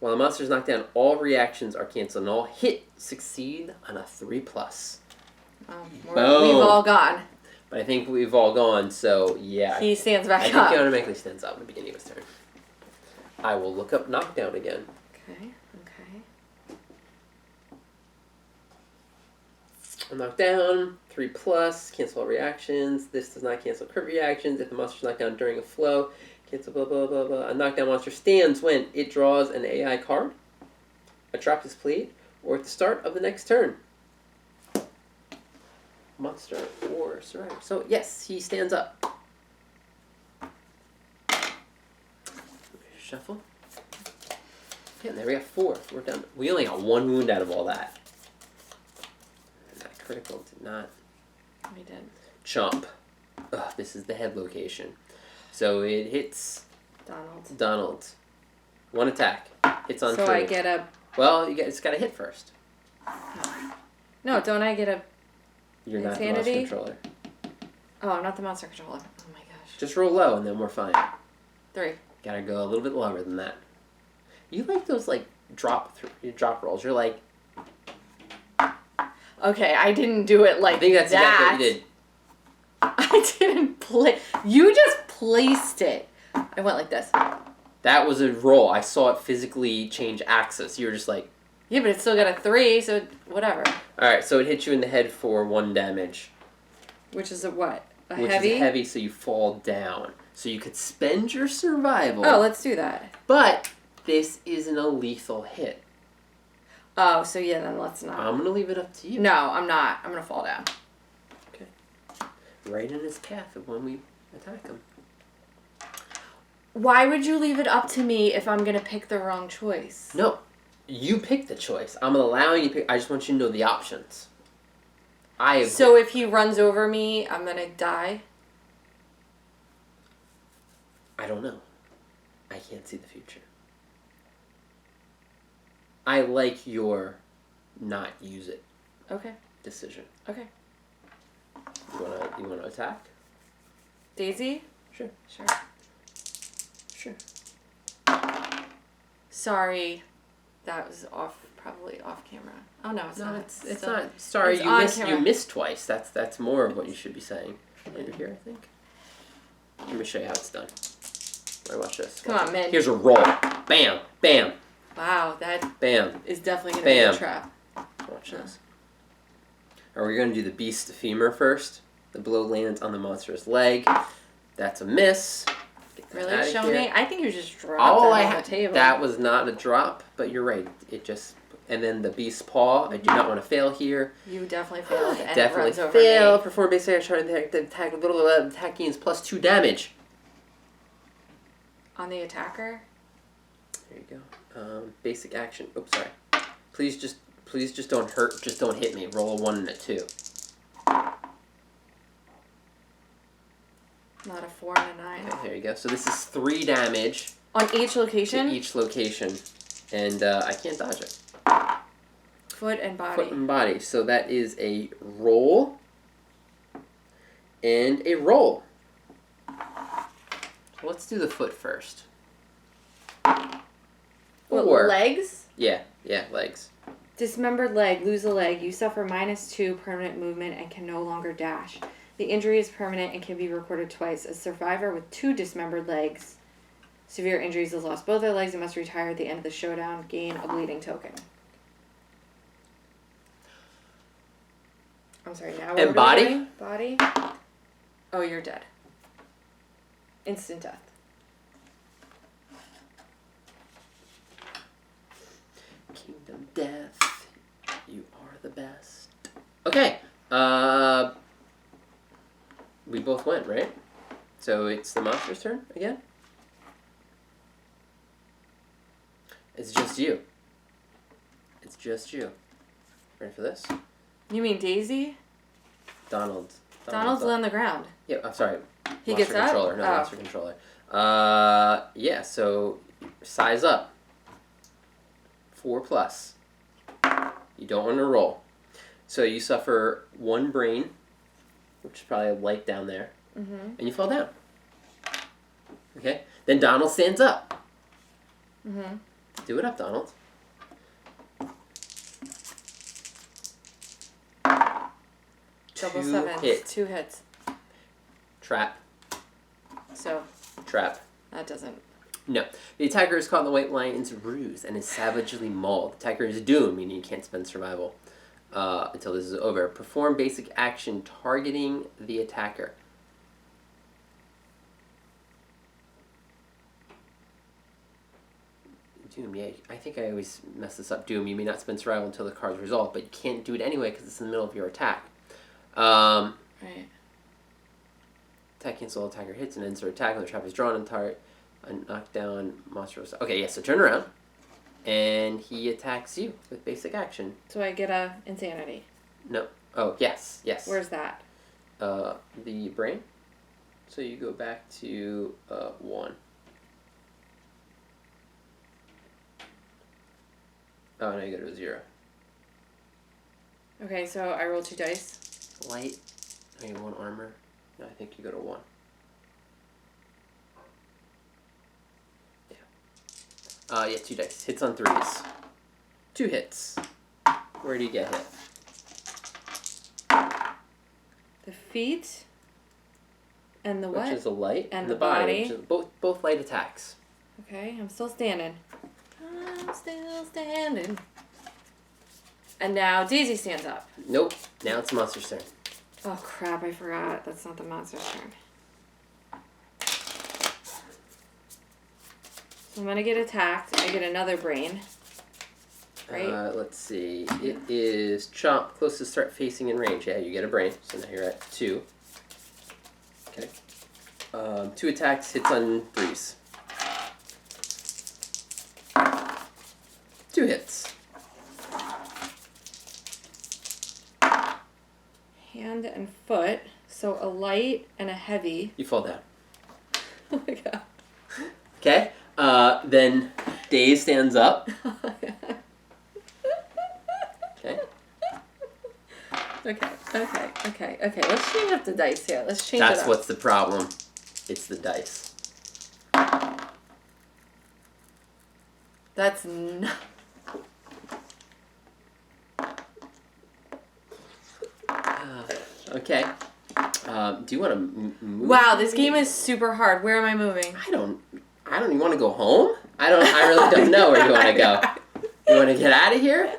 While the monster is knocked down, all reactions are canceled and all hit succeed on a 3+. We've all gone. But I think we've all gone, so yeah. He stands I back think up. he automatically stands up at the beginning of his turn. I will look up knockdown again. Okay. I'm knocked down, 3+, cancel all reactions. This does not cancel crit reactions. If the monster is knocked down during a flow, cancel blah blah blah blah. A knockdown monster stands when it draws an AI card, a trap is played, or at the start of the next turn. Monster or survivor. So yes, he stands up. Shuffle. Yeah, and there we got 4. We're done. We only got 1 wound out of all that. And that critical did not. We did. Chomp. Ugh, this is the head location. So it hits Donald. 1 attack. Hits on 3. So I get a... Well, it's got to hit first. No, don't I get a... You're not the Insanity? monster controller. Oh, I'm not the monster controller. Oh my gosh. Just roll low and then we're fine. 3. Gotta go a little bit lower than that. You like those like drop rolls. You're like, Okay, I didn't do it like I think that's that. exactly what you did. I didn't play... You just placed it. I went like this. That was a roll. I saw it physically change axis. You were just like... Yeah, but it's still got a 3, so whatever. Alright, so it hit you in the head for 1 damage. Which is a what? A Which heavy? is heavy, so you fall down. So you could spend your survival. Oh, let's do that. But this isn't a lethal hit. Oh, so yeah, then let's not. I'm gonna leave it up to you. No, I'm not. I'm gonna fall down. Okay. Right in his path of when we attack him. Why would you leave it up to me if I'm gonna pick the wrong choice? No, you pick the choice. I'm allowing you to pick. I just want you to know the options. So if he runs over me, I'm gonna die? I don't know. I can't see the future. I like your not use it Okay. decision. Okay. You wanna attack? Daisy? Sure. Sure. Sure. Sorry. That was probably off camera. Oh no, it's not. It's not. Sorry, you missed twice. That's more of what you should be saying. Later here, I think. Let me show you how it's done. All right, watch this. Come on, man. Here's a roll. Bam, bam. Wow, that Bam. is definitely gonna be a trap. Watch this. Are we gonna do the beast femur first? The blow lands on the monster's leg. That's a miss. Really? Show me? I think you just dropped that on the table. That was not a drop, but you're right. It just... And then the beast's paw. I do not want to fail here. You definitely failed. And definitely it runs fail. over me. Perform basic action. Attack a little attack gains +2 damage. On the attacker? There you go. Basic action. Oops, sorry. Please just don't hurt. Just don't hit me. Roll a 1 and a 2. Not a 4 and a 9. Okay, there you go. So this is 3 damage. On each location? To each location. And I can't dodge it. Foot and body. Foot and body. So that is a roll. And a roll. So let's do the foot first. What, legs? Yeah, legs. Dismembered leg. Lose a leg. You suffer -2 permanent movement and can no longer dash. The injury is permanent and can be recorded twice. A survivor with 2 dismembered legs, severe injuries, has lost both their legs and must retire at the end of the showdown. Gain a bleeding token. I'm sorry, now and body? Body? Oh, you're dead. Instant death. Kingdom death. You are the best. Okay. We both went, right? So it's the monster's turn again? It's just you. It's just you. Ready for this? You mean Daisy? Donald's Donald's on the ground. Yeah, I'm sorry. He gets up? Controller. No, Monster Controller. Yeah, so size up. 4+. You don't want to roll. So you suffer 1 brain, which is probably light down there, and you fall down. Okay? Then Donald stands up. Do it up, Donald. Double 2 sevens. hits. 2 hits. Trap. So. Trap. That doesn't. No. The attacker is caught in the white lion's ruse and is savagely mauled. The attacker is doomed, meaning you can't spend survival until this is over. Perform basic action targeting the attacker. Doom, yeah. I think I always mess this up. Doom, you may not spend survival until the card's resolved, but you can't do it anyway because it's in the middle of your attack. Right. Attack cancel, attacker hits and ends their attack when the trap is drawn and target a knockdown monster. Okay, yeah, so turn around. And he attacks you with basic action. So I get a insanity. No. Oh, yes. Where's that? The brain. So you go back to 1. Oh, no, you go to a 0. Okay, so I roll 2 dice. Light. I have 1 armor. No, I think you go to 1. Yeah, 2 dice. Hits on 3s. 2 hits. Where do you get hit? The feet. And the what? Which is a light. And the the body. body. Which is both light attacks. Okay, I'm still standing. I'm still standing. And now Daisy stands up. Nope. Now it's monster's turn. Oh crap, I forgot. That's not the monster's turn. So I'm gonna get attacked. I get another brain. right? Let's see. It is chomp, closest start facing in range. Yeah, you get a brain. So now you're at 2. Okay. 2 attacks, hits on 3s. 2 hits. Hand and foot. So a light and a heavy. You fall down. Oh my god. Okay. Then Dave stands up. Okay. Okay. Let's change up the dice here. Let's change it up. That's what's the problem. It's the dice. That's not... Okay. Do you want to move? Wow, this game is super hard. Where am I moving? I don't even want to go home. I really don't know where you want to go. You want to get out of here?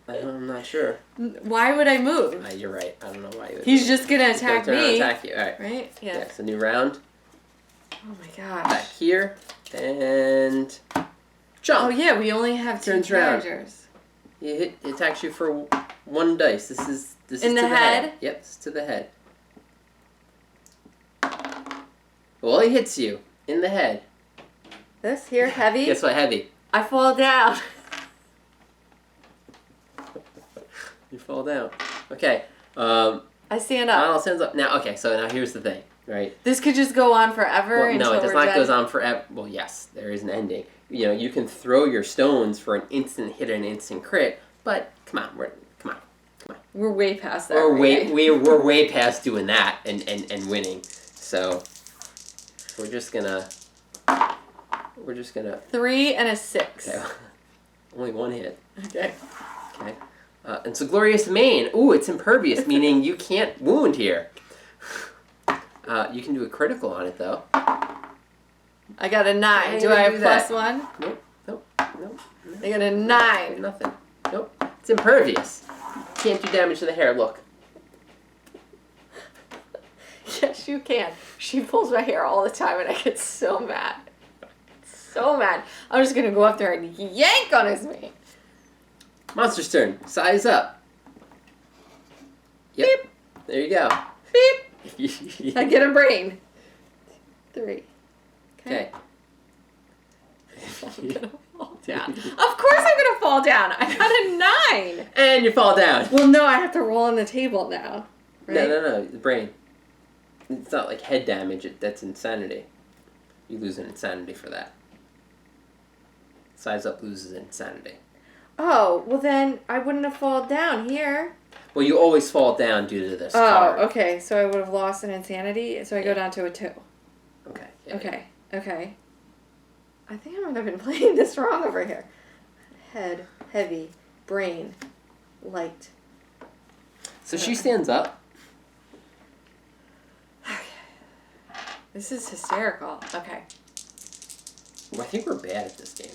I'm not sure. Why would I move? You're right. I don't know why you would. He's just gonna attack turn around and me. attack you. All right. Right? Yeah. It's a new round. Oh my gosh. Back here and jump. Oh yeah, we only have 2 Turns around. characters. It attacks you for 1 dice. This is In to the head? Yep, it's to the head. Well, he hits you in the head. This here, heavy. Guess what? Heavy. I fall down. You fall down. Okay. I stand up. Donald stands up. Now, okay, so now here's the thing, right? This could just go on forever Well, until no, it does we're not dead. goes on forever. Well, yes, there is an ending. You know, you can throw your stones for an instant hit and an instant crit, but come on. We're way past that. We're way past doing that and winning. So we're just gonna 3 and a 6. okay. Only 1 hit. Okay. Okay. And so Glorious Mane. Ooh, it's impervious, meaning you can't wound here. You can do a critical on it though. I got a 9. Yeah, Do you I have do that. +1? Nope. I got a 9. Nothing. Nope. It's impervious. Can't do damage to the hair. Look. Yes, you can. She pulls my hair all the time and I get so mad. So mad. I'm just going to go up there and yank on his mane. Monster's turn. Size up. Yep. Beep. There you go. Beep. I get a brain. 3. Okay. I'm gonna fall down. Of course I'm gonna fall down. I got a 9. And you fall down. Well, no, I have to roll on the table now. Right? No. The brain. It's not like head damage. That's insanity. You lose an insanity for that. Size up loses insanity. Oh, well then I wouldn't have fallen down here. Well, you always fall down due to this card. Oh, okay. So I would have lost an insanity. So I go down to a 2. Okay. Yeah, Okay. I think I might have been playing this wrong over here. Head, heavy, brain, light. So she stands up. This is hysterical. Okay. Well, I think we're bad at this game.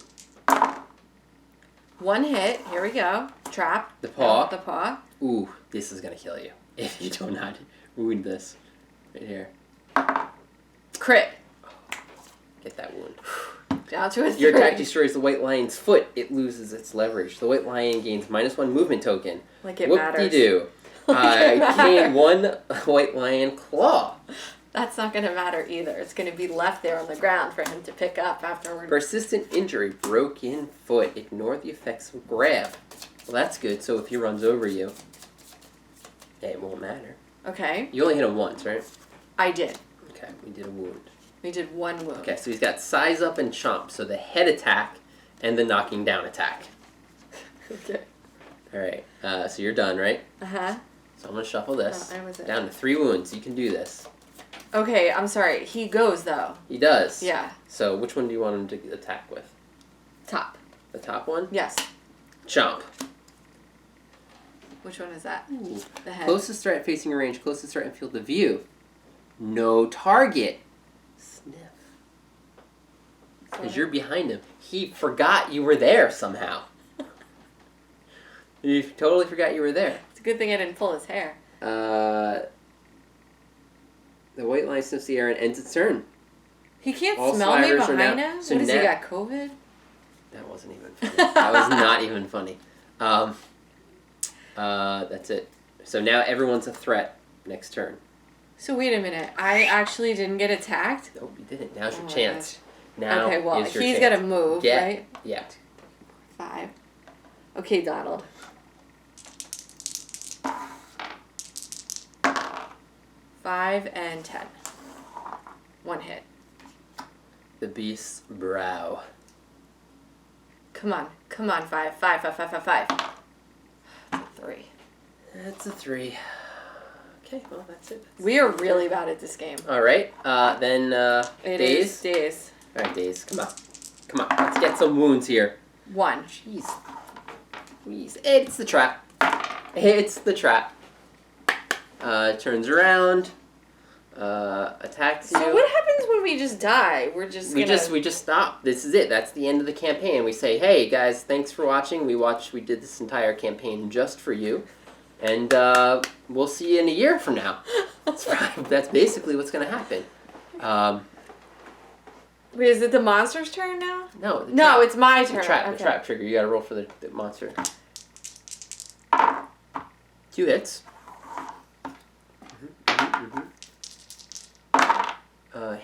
1 hit. Here we go. Trap. The paw. The paw. Ooh, this is gonna kill you if you do not wound this. Right here. Crit. Get that wound. Down to a 3. Your attack destroys the white lion's foot. It loses its leverage. The white lion gains -1 movement token. Like it Whoop-de-doo. matters. Gain 1 white lion claw. That's not going to matter either. It's going to be left there on the ground for him to pick up afterward. Persistent injury, broken foot. Ignore the effects of grab. Well, that's good. So if he runs over you, it won't matter. Okay. You only hit him once, right? I did. Okay, we did a wound. We did 1 wound. Okay, so he's got size up and chomp. So the head attack and the knocking down attack. Okay. All right. So you're done, right? Uh-huh. So I'm gonna shuffle this I was down to 3 wounds. You can do this. Okay, I'm sorry. He goes, though. He does. Yeah. So which one do you want him to attack with? Top. The top one? Yes. Chomp. Which one is that? Ooh. The head. Closest threat facing range. Closest threat in field of view. No target. Sniff. Because you're behind him. He forgot you were there somehow. You totally forgot you were there. It's a good thing I didn't pull his hair. The white lion sniffs the air and ends its turn. He can't All smell me survivors are behind now- him? so What has he now- got, COVID? That wasn't even funny. That was not even funny. That's it. So now everyone's a threat next turn. So wait a minute. I actually didn't get attacked? Nope, you didn't. Now's your chance. Now okay, well, is your he's chance. got to move, right? Yeah. 5. Okay, Donald. 5 and 10. 1 hit. The beast's brow. Come on. Come on, 5. 5, 5, 5, 5, 5. That's a 3. That's a 3. Okay, well, that's it. We are really bad at this game. All right, then Days. Days. All right, Days, come on. Come on, let's get some wounds here. 1. Jeez. Please. It's the trap. It's the trap. Turns around. Attacks you. So what happens when we just die? We just stop. This is it. That's the end of the campaign. We say, hey guys, thanks for watching. We did this entire campaign just for you. And we'll see you in a year from now. That's basically what's going to happen. Wait, is it the monster's turn now? No. No, it's my turn. The trap Okay. trigger. You got to roll for the monster. 2 hits.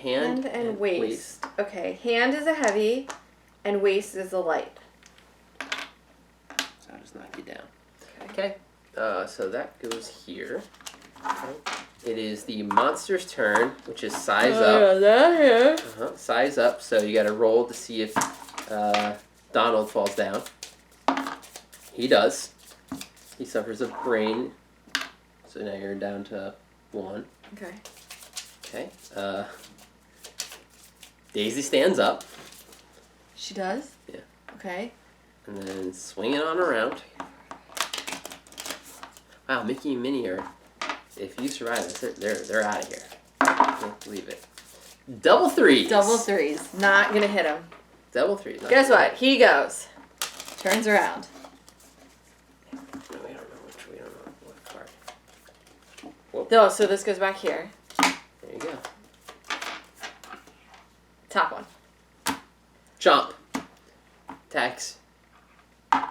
Hand and waist. Okay, hand is a heavy, and waist is a light. So I'll just knock you down. Okay. So that goes here. Okay. It is the monster's turn, which is size up. Size up. So you got to roll to see if Donald falls down. He does. He suffers a brain. So now you're down to 1. Okay. Okay. Daisy stands up. She does? Yeah. Okay. And then swinging on around. Wow, Mickey and Minnie are, if you survive this, they're out of here. I can't believe it. Double 3s. Double 3s. Not gonna hit him. Double 3s. Guess what? He goes. Turns around. No, we don't know what card. Whoop. Oh, so this goes back here. There you go. Top one. Chomp. Attacks. One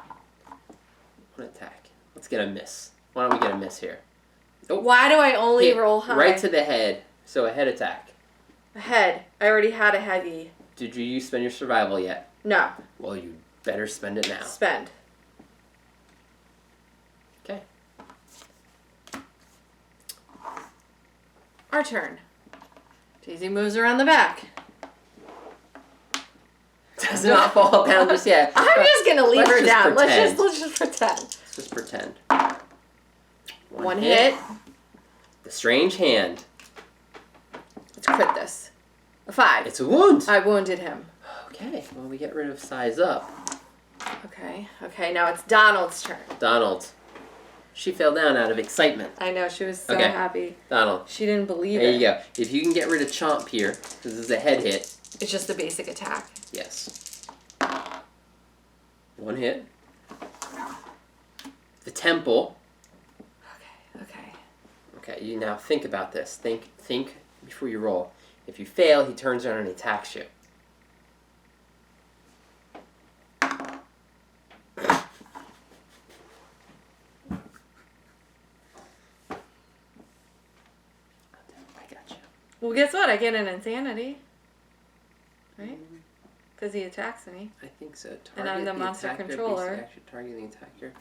attack. Let's get a miss. Why don't we get a miss here? Oh. Why do I only roll high? Right to the head. So a head attack. A head. I already had a heavy. Did you spend your survival yet? No. Well, you better spend it now. Spend. Okay. Our turn. Daisy moves around the back. Does not fall down just yet. I'm just gonna leave her down. Pretend. Let's just pretend. Let's just pretend. One hit. The strange hand. Let's crit this. A 5. It's a wound. I wounded him. Okay. Well, we get rid of size up. Okay. Okay. Now it's Donald's turn. Donald. She fell down out of excitement. I know. She was so Okay. happy. Donald. She didn't believe There it. you go. If you can get rid of Chomp here, because this is a head hit. It's just a basic attack. Yes. 1 hit. The temple. Okay. Okay, you now think about this. Think before you roll. If you fail, he turns around and attacks you. I got you. Well, guess what? I get an insanity. Right? Because he attacks me. I think so. Target And I'm the monster attacker, controller. basic action, target the attacker.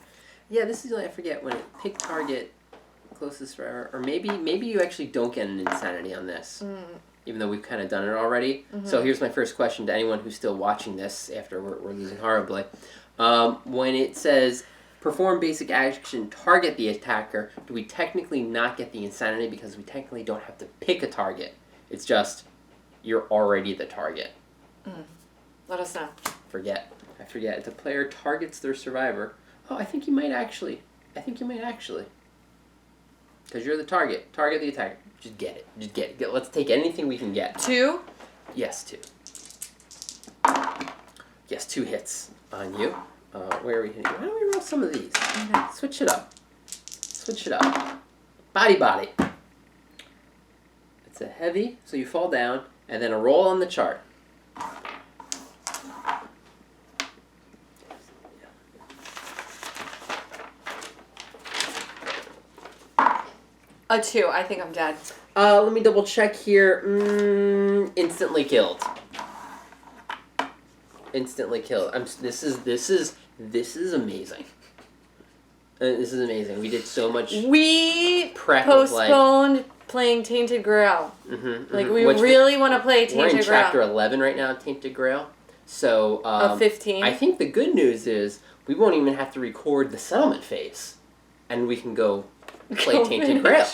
Yeah, this is I forget when it pick target closest forever, or maybe you actually don't get an insanity on this, even though we've kind of done it already. So here's my first question to anyone who's still watching this after we're losing horribly. When it says perform basic action, target the attacker, do we technically not get the insanity because we technically don't have to pick a target? It's just you're already the target. Let us know. I forget. If the player targets their survivor. Oh, I think you might actually. Because you're the target. Target the attacker. Just get it. Let's take anything we can get. 2. Yes, 2. Yes, 2 hits on you. Where are we hitting? Why don't we roll some of these? Okay. Switch it up. Body. It's a heavy, so you fall down, and then a roll on the chart. A 2. I think I'm dead. Let me double check here. Instantly killed. Instantly killed. This is amazing. This is amazing. We did so much. We prep postponed playing Tainted Grail. Like we really want to play Tainted Grail. We're in chapter 11 right now, Tainted Grail. So of 15. I think the good news is we won't even have to record the settlement phase, and we can go play Tainted Grail.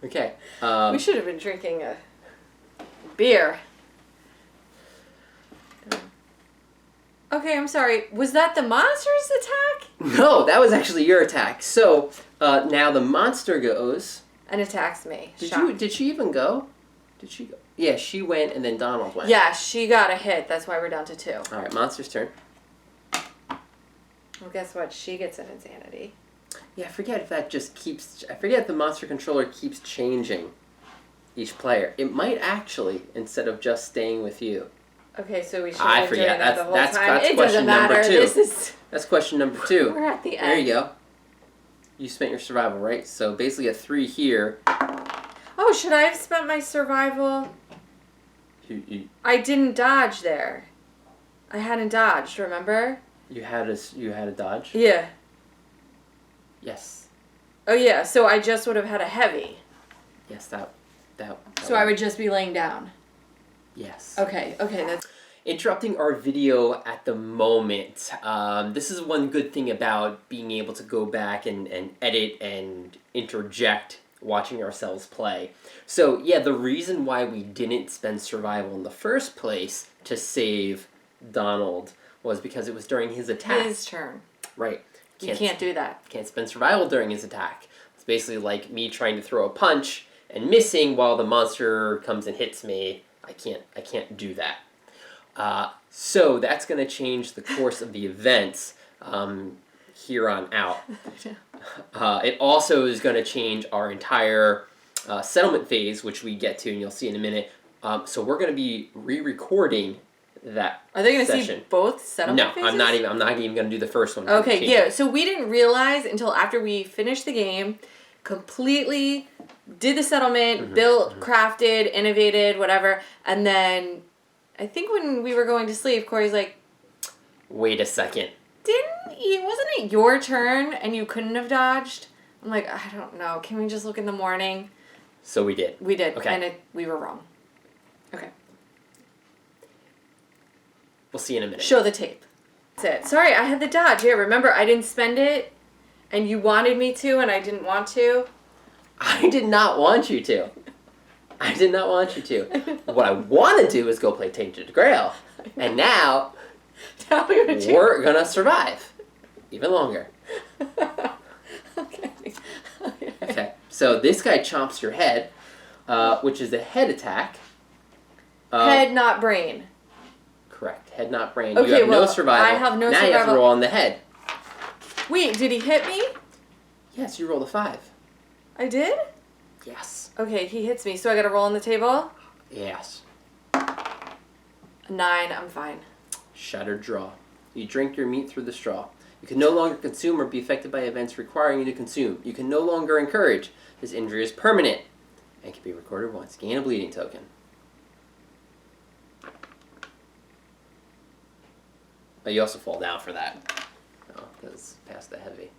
Okay. We should have been drinking a beer. Okay, I'm sorry. Was that the monster's attack? No, that was actually your attack. So now the monster goes And attacks me. Did she even go? Did she go? Yeah, she went, and then Donald went. Yeah, she got a hit. That's why we're down to 2. All right, monster's turn. Well, guess what? She gets an insanity. Yeah, I forget if that just keeps... I forget if the monster controller keeps changing each player. It might actually, instead of just staying with you. Okay, so we should have been doing that the whole time. That's it question doesn't matter. number 2. This is... That's question number 2. We're at the end. There you go. You spent your survival, right? So basically a 3 here. Oh, should I have spent my survival? I didn't dodge there. I hadn't dodged, remember? You had a dodge? Yeah. Yes. Oh, yeah, so I just would have had a heavy. Yes, that So I would just be laying down. Yes. Okay, that's... Interrupting our video at the moment. This is one good thing about being able to go back and edit and interject watching ourselves play. So yeah, the reason why we didn't spend survival in the first place to save Donald was because it was during his attack. His turn. Right. You can't do that. Can't spend survival during his attack. It's basically like me trying to throw a punch and missing while the monster comes and hits me. I can't do that. So that's going to change the course of the events here on out. It also is going to change our entire settlement phase, which we get to and you'll see in a minute. So we're going to be re-recording that. Are they going to session. see both settlement phases? I'm not even going to do the first one. Okay, yeah. So we didn't realize until after we finished the game, completely did the settlement, built, crafted, innovated, whatever, and then I think when we were going to sleep, Corey's like, "Wait a second. Wasn't it your turn and you couldn't have dodged?" I'm like, I don't know. Can we just look in the morning? So we did. We did. Okay. And we were wrong. Okay. We'll see in a minute. Show the tape. That's it. Sorry, I had the dodge. Yeah, remember, I didn't spend it, and you wanted me to, and I didn't want to. I did not want you to. I did not want you to. What I want to do is go play Tainted Grail. And now we're going to survive. Even longer. Okay. So this guy chomps your head, which is a head attack. Head, not brain. Correct. Head, not brain. Okay, you have no survival. I have no now survival. You have to roll on the head. Wait, did he hit me? Yes, you rolled a 5. I did? Yes. Okay, he hits me, so I gotta roll on the table? Yes. A 9, I'm fine. Shattered draw. You drink your meat through the straw. You can no longer consume or be affected by events requiring you to consume. You can no longer encourage. This injury is permanent and can be recorded once. Gain a bleeding token. But you also fall down for that. Oh, because it's past the heavy.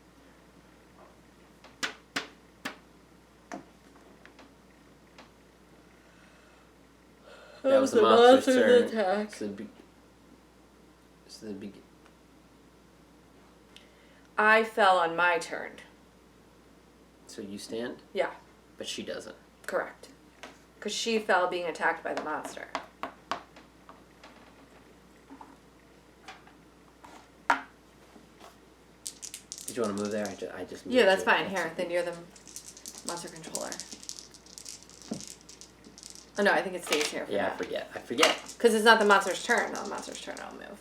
That was the monster's turn. Attack. I fell on my turn. So you stand? Yeah. But she doesn't. Correct. Because she fell being attacked by the monster. Did you want to move there? I just moved Yeah, that's you. fine. Here, then you're the monster controller. Oh no, I think it stays here. Yeah, I forget. Because it's not the monster's turn. On the monster's turn, I'll move.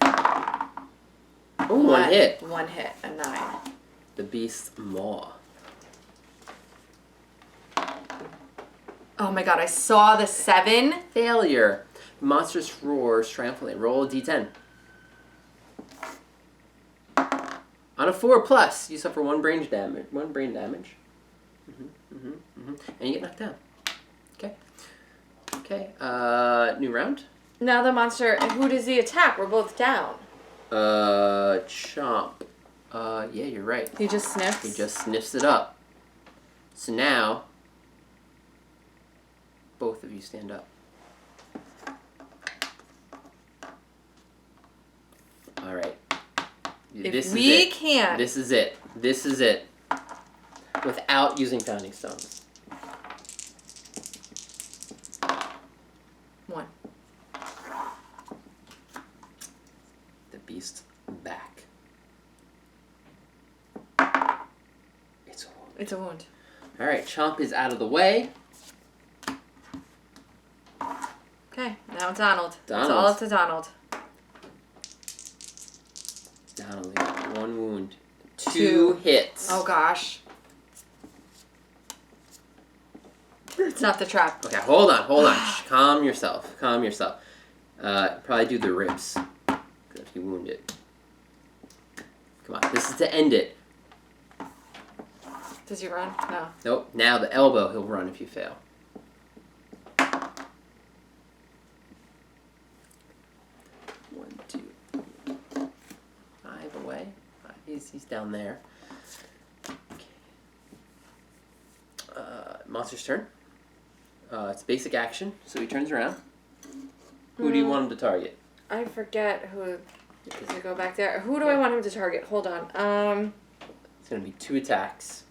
Ooh, one hit. One hit, a 9. The beast's maw. Oh my god, I saw the 7. Failure. Monstrous roars triumphantly. Roll a d10. On a 4+, you suffer 1 brain damage. 1 brain damage. And you get knocked down. Okay. Okay. New round. Now the monster. Who does he attack? We're both down. Chomp. Yeah, you're right. He just sniffs. He just sniffs it up. So now, both of you stand up. All right. If we can't. This is it. This is it. Without using founding stones. 1. The beast's back. It's a wound. It's a wound. All right, Chomp is out of the way. Okay, now Donald. It's Donald. all up to Donald. Donald, you got 1 wound. 2 hits. Oh gosh. It's not the trap. Okay, hold on. Calm yourself. Probably do the ribs. Good if you wound it. Come on, this is to end it. Does he run? No. Nope, now the elbow, he'll run if you fail. 1, 2, 5 away. 5, he's down there. Okay. Monster's turn. It's basic action, so he turns around. Who do you want him to target? I forget who. Does it go back there? Who do I want him to target? Hold on. It's gonna be 2 attacks.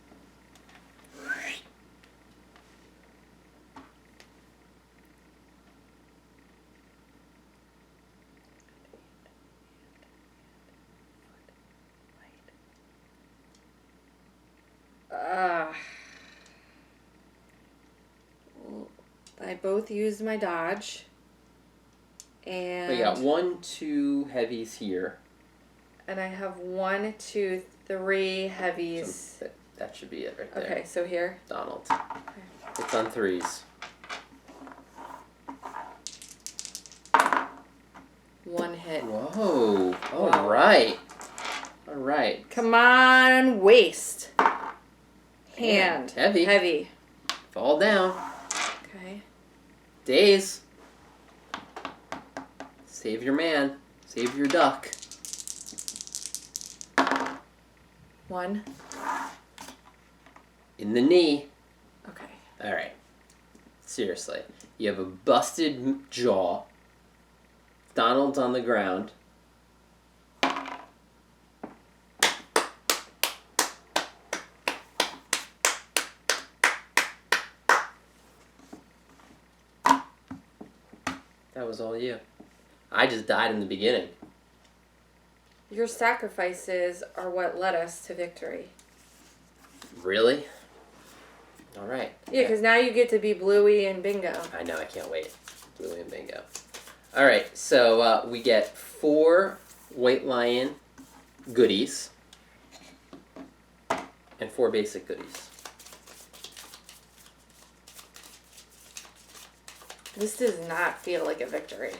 I both used my dodge. And We got 1, 2 heavies here. And I have 1, 2, 3 heavies. So that should be it right there. Okay, so here. Donald. Okay. It's on 3s. 1 hit. Whoa. All Wow. right. All right. Come on, waist. Hand. Heavy. Heavy. Fall down. Okay. Daze. Save your man. Save your duck. 1. In the knee. Okay. All right. Seriously. You have a busted jaw. Donald's on the ground. That was all you. I just died in the beginning. Your sacrifices are what led us to victory. Really? All right. Yeah, because now you get to be Bluey and Bingo. I know, I can't wait. Bluey and Bingo. All right, so we get 4 White Lion goodies and 4 basic goodies. This does not feel like a victory.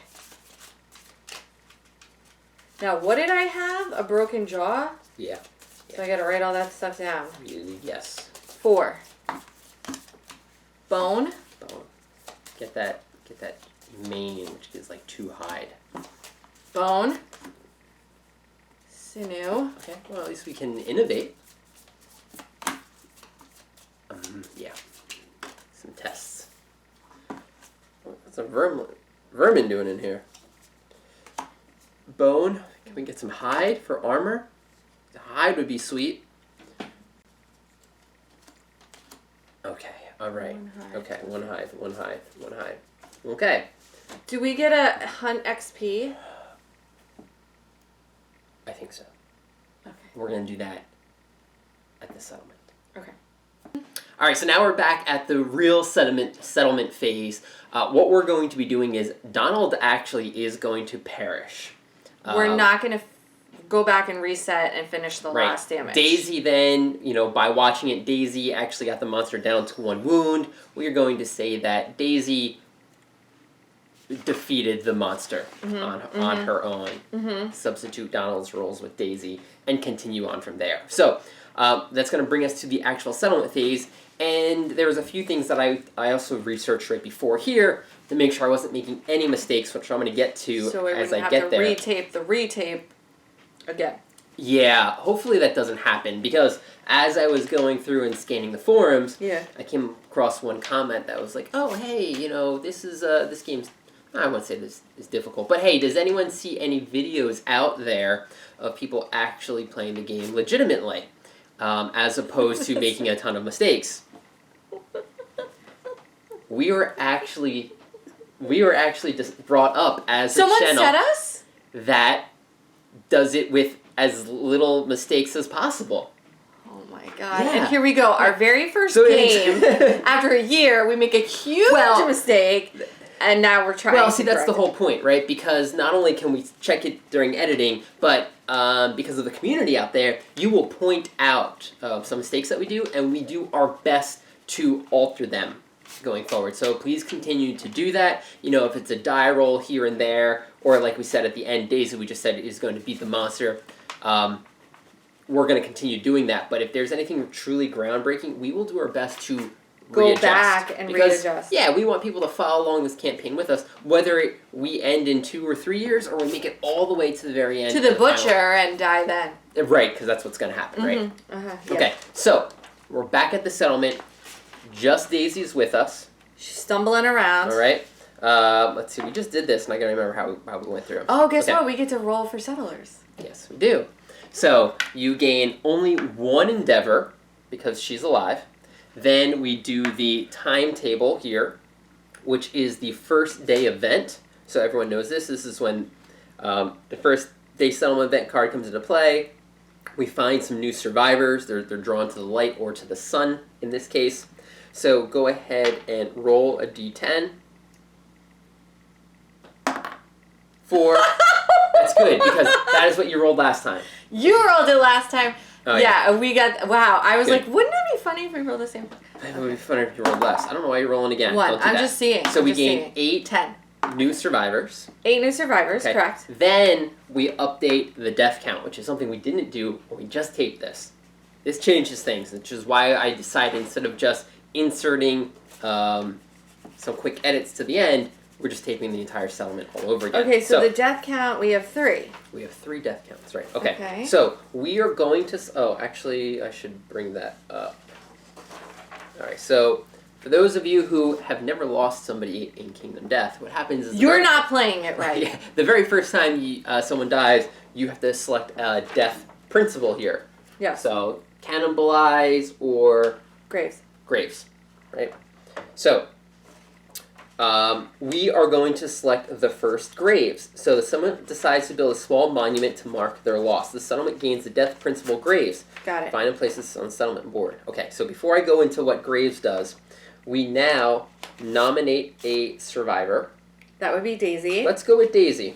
Now, what did I have? A broken jaw? Yeah. So I gotta write all that stuff down. Yes. 4. Bone. Bone. Get that mane, which is like 2 hide. Bone. Sinew. Okay. Well, at least we can innovate. Yeah. Some tests. What's a vermin doing in here? Bone. Can we get some hide for armor? The hide would be sweet. Okay. All right. 1 hide. Okay. 1 hide. 1 hide. 1 hide. Okay. Do we get a hunt XP? I think so. Okay. We're gonna do that at the settlement. Okay. All right, so now we're back at the real settlement phase. What we're going to be doing is Donald actually is going to perish. We're not going to go back and reset and finish the last damage. Daisy then, by watching it, Daisy actually got the monster down to 1 wound. We are going to say that Daisy defeated the monster on her own. Substitute Donald's roles with Daisy and continue on from there. So that's going to bring us to the actual settlement phase. And there was a few things that I also researched right before here to make sure I wasn't making any mistakes, which I'm going to get to so as I get there. So we have to retape again. Yeah, hopefully that doesn't happen, because as I was going through and scanning the forums, I came across one comment that was like, oh, hey, this game's, I won't say this is difficult, but hey, does anyone see any videos out there of people actually playing the game legitimately, as opposed to making a ton of mistakes? We were actually just brought up as a channel. Someone said us? That does it with as little mistakes as possible. Oh my god. Yeah. And here we go. Our very first game. After a year, we make a huge mistake, and now we're trying to that's the whole point, right? Because not only can we check it during editing, but because of the community out there, you will point out some mistakes that we do, and we do our best to alter them going forward. So please continue to do that. If it's a die roll here and there, or like we said at the end, Daisy, we just said is going to beat the monster. We're going to continue doing that. But if there's anything truly groundbreaking, we will do our best to go back and readjust. Yeah, we want people to follow along this campaign with us, whether we end in 2 or 3 years, or we make it all the way to the very end. To the butcher and die then. Right, because that's what's going to happen, right? Yeah. Okay, so we're back at the settlement. Just Daisy's with us. She's stumbling around. All right. Let's see. We just did this, and I got to remember how we went through them. Oh, guess what? We get to roll for settlers. Yes, we do. So you gain only 1 endeavor because she's alive. Then we do the timetable here, which is the first day event. So everyone knows this. This is when the first day settlement event card comes into play. We find some new survivors. They're drawn to the light or to the sun in this case. So go ahead and roll a d10. 4. That's good, because that is what you rolled last time. You rolled it last time. Oh, yeah, we got... Wow, I was good. Like, wouldn't it be funny if we rolled the same? It would be funny if you rolled less. I don't know why you're rolling again. 1. I'm just seeing. So we gain 8 10. New survivors. 8 new survivors, correct. Then we update the death count, which is something we didn't do when we just taped this. This changes things, which is why I decided instead of just inserting some quick edits to the end, we're just taping the entire settlement all over again. Okay, so the death count, we have 3. We have 3 death counts, right. Okay. So we are going to... Oh, actually, I should bring that up. All right, so for those of you who have never lost somebody in Kingdom Death, what happens is... You're not playing it right. Yeah, the very first time someone dies, you have to select a death principle here. Yeah. So cannibalize or... Graves, right? So... we are going to select the first graves. So the settlement decides to build a small monument to mark their loss. The settlement gains the death principle graves. Got it. Find and place this on the settlement board. Okay, so before I go into what graves does, we now nominate a survivor. That would be Daisy. Let's go with Daisy.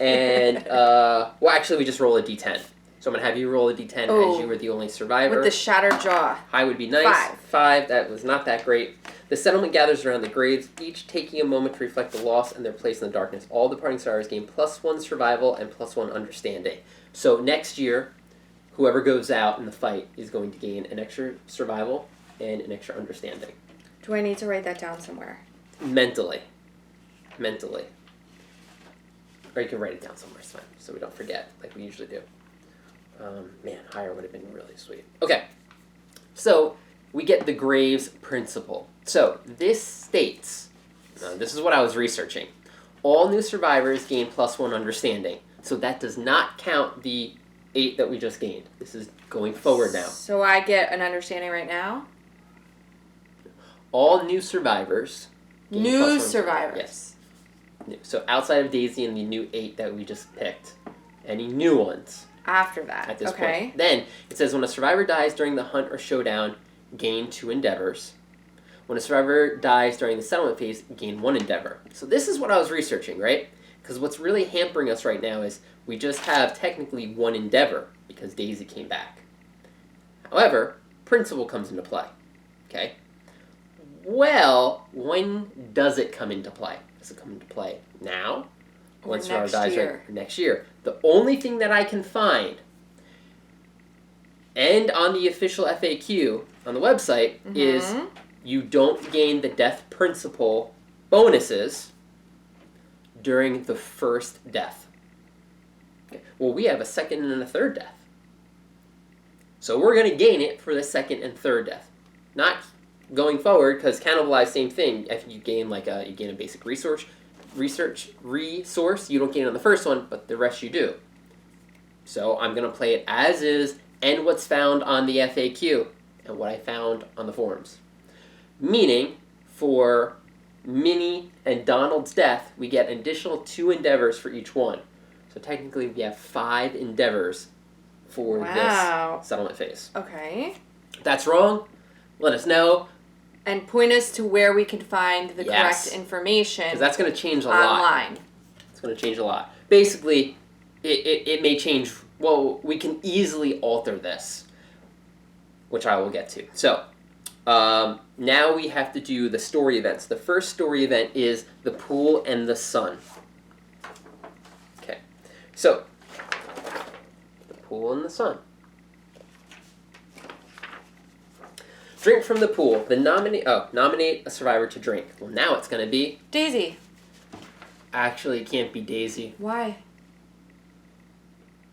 And, well, actually, we just roll a d10. So I'm going to have you roll a d10 as you were the only survivor. With the shattered jaw. High would be nice. 5. That was not that great. The settlement gathers around the graves, each taking a moment to reflect the loss and their place in the darkness. All departing survivors gain +1 survival and +1 understanding. So next year, whoever goes out in the fight is going to gain an extra survival and an extra understanding. Do I need to write that down somewhere? Mentally. Or you can write it down somewhere, it's fine, so we don't forget, like we usually do. Man, higher would have been really sweet. Okay, so we get the graves principle. So this states, this is what I was researching, all new survivors gain +1 understanding. So that does not count the 8 that we just gained. This is going forward now. So I get an understanding right now? All new survivors gain New survivors. Yes. So outside of Daisy and the new 8 that we just picked, any new ones? After that, at this point. Then it says when a survivor dies during the hunt or showdown, gain 2 endeavors. When a survivor dies during the settlement phase, gain 1 endeavor. So this is what I was researching, right? Because what's really hampering us right now is we just have technically 1 endeavor because Daisy came back. However, principle comes into play. Okay? Well, when does it come into play? Does it come into play now? When survivor dies next year. The only thing that I can find, and on the official FAQ on the website is you don't gain the death principle bonuses during the first death. Okay. Well, we have a second and a third death. So we're going to gain it for the second and third death. Not going forward, because cannibalize, same thing. If you gain you gain a basic resource, you don't gain it on the first one, but the rest you do. So I'm going to play it as is, and what's found on the FAQ, and what I found on the forums. Meaning, for Minnie and Donald's death, we get an additional 2 endeavors for each one. So technically we have 5 endeavors for this settlement phase. Okay. If that's wrong, let us know. And point us to where we can find the correct information. Because that's going to change a lot. Online. It's going to change a lot. Basically, it may change. Well, we can easily alter this, which I will get to. So, now we have to do the story events. The first story event is the pool and the sun. Okay. So, the pool and the sun. Drink from the pool. Nominate a survivor to drink. Well, now it's going to be... Daisy. Actually, it can't be Daisy. Why?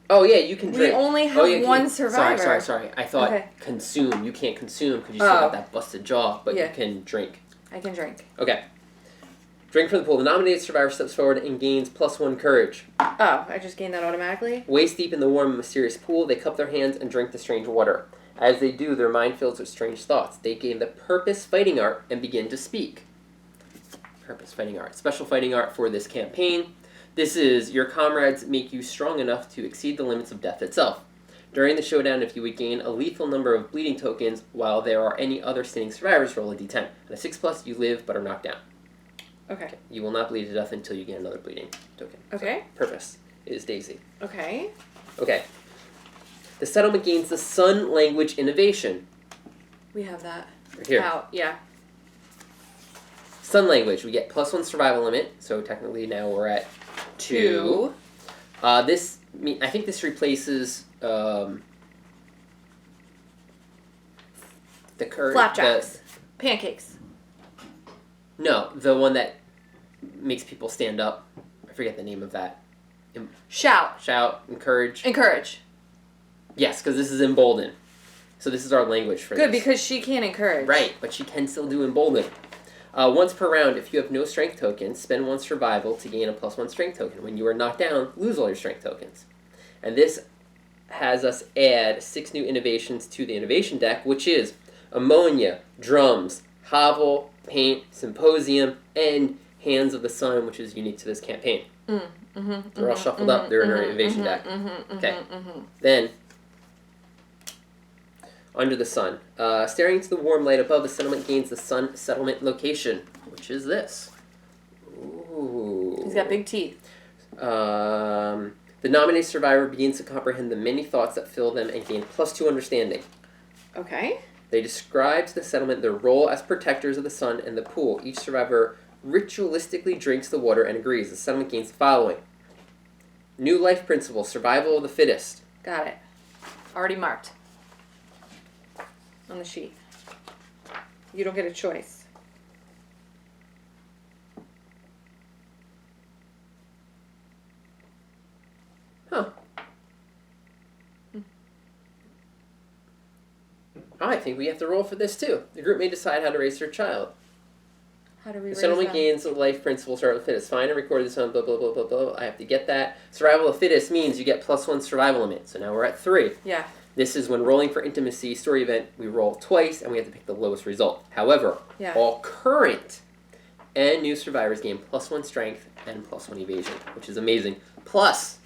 Oh, yeah, you can drink. We only have one survivor. Sorry. I thought consume. You can't consume because you still got that busted jaw, but you can drink. I can drink. Okay. Drink from the pool. The nominated survivor steps forward and gains +1 courage. Oh, I just gained that automatically? Waist deep in the warm and mysterious pool, they cup their hands and drink the strange water. As they do, their mind fills with strange thoughts. They gain the purpose fighting art and begin to speak. Purpose fighting art. Special fighting art for this campaign. This is, your comrades make you strong enough to exceed the limits of death itself. During the showdown, if you would gain a lethal number of bleeding tokens, while there are any other standing survivors, roll a d10. At a 6+, you live but are knocked down. Okay. You will not bleed to death until you gain another bleeding token. Okay. So, purpose is Daisy. Okay. Okay. The settlement gains the Sun language innovation. We have that. Right here. Out, yeah. Sun language, we get +1 survival limit, so technically now we're at 2. I think this replaces the flapjacks. Pancakes. No, the one that makes people stand up. I forget the name of that. Shout. Encourage. Yes, because this is embolden. So this is our language for this. Good, because she can't encourage. Right, but she can still do embolden. Once per round, if you have no strength tokens, spend 1 survival to gain a +1 strength token. When you are knocked down, lose all your strength tokens. And this has us add 6 new innovations to the innovation deck, which is ammonia, drums, hovel, paint, symposium, and hands of the sun, which is unique to this campaign. They're all shuffled up. They're in our innovation deck. Okay. Then, under the sun. Staring into the warm light above, the settlement gains the sun settlement location, which is this. Ooh. He's got big teeth. The nominated survivor begins to comprehend the many thoughts that fill them and gain +2 understanding. Okay. They describe to the settlement their role as protectors of the sun and the pool. Each survivor ritualistically drinks the water and agrees. The settlement gains the following. New life principle, survival of the fittest. Got it. Already marked. On the sheet. You don't get a choice. Huh. I think we have to roll for this too. The group may decide how to raise their child. How do we The raise settlement them? gains the life principle, survival of the fittest. Find and record this on blah, blah, blah, blah, blah. I have to get that. Survival of the fittest means you get +1 survival limit. So now we're at 3. Yeah. This is when rolling for intimacy story event, we roll twice and we have to pick the lowest result. However, all current and new survivors gain +1 strength and +1 evasion, which is amazing. Plus,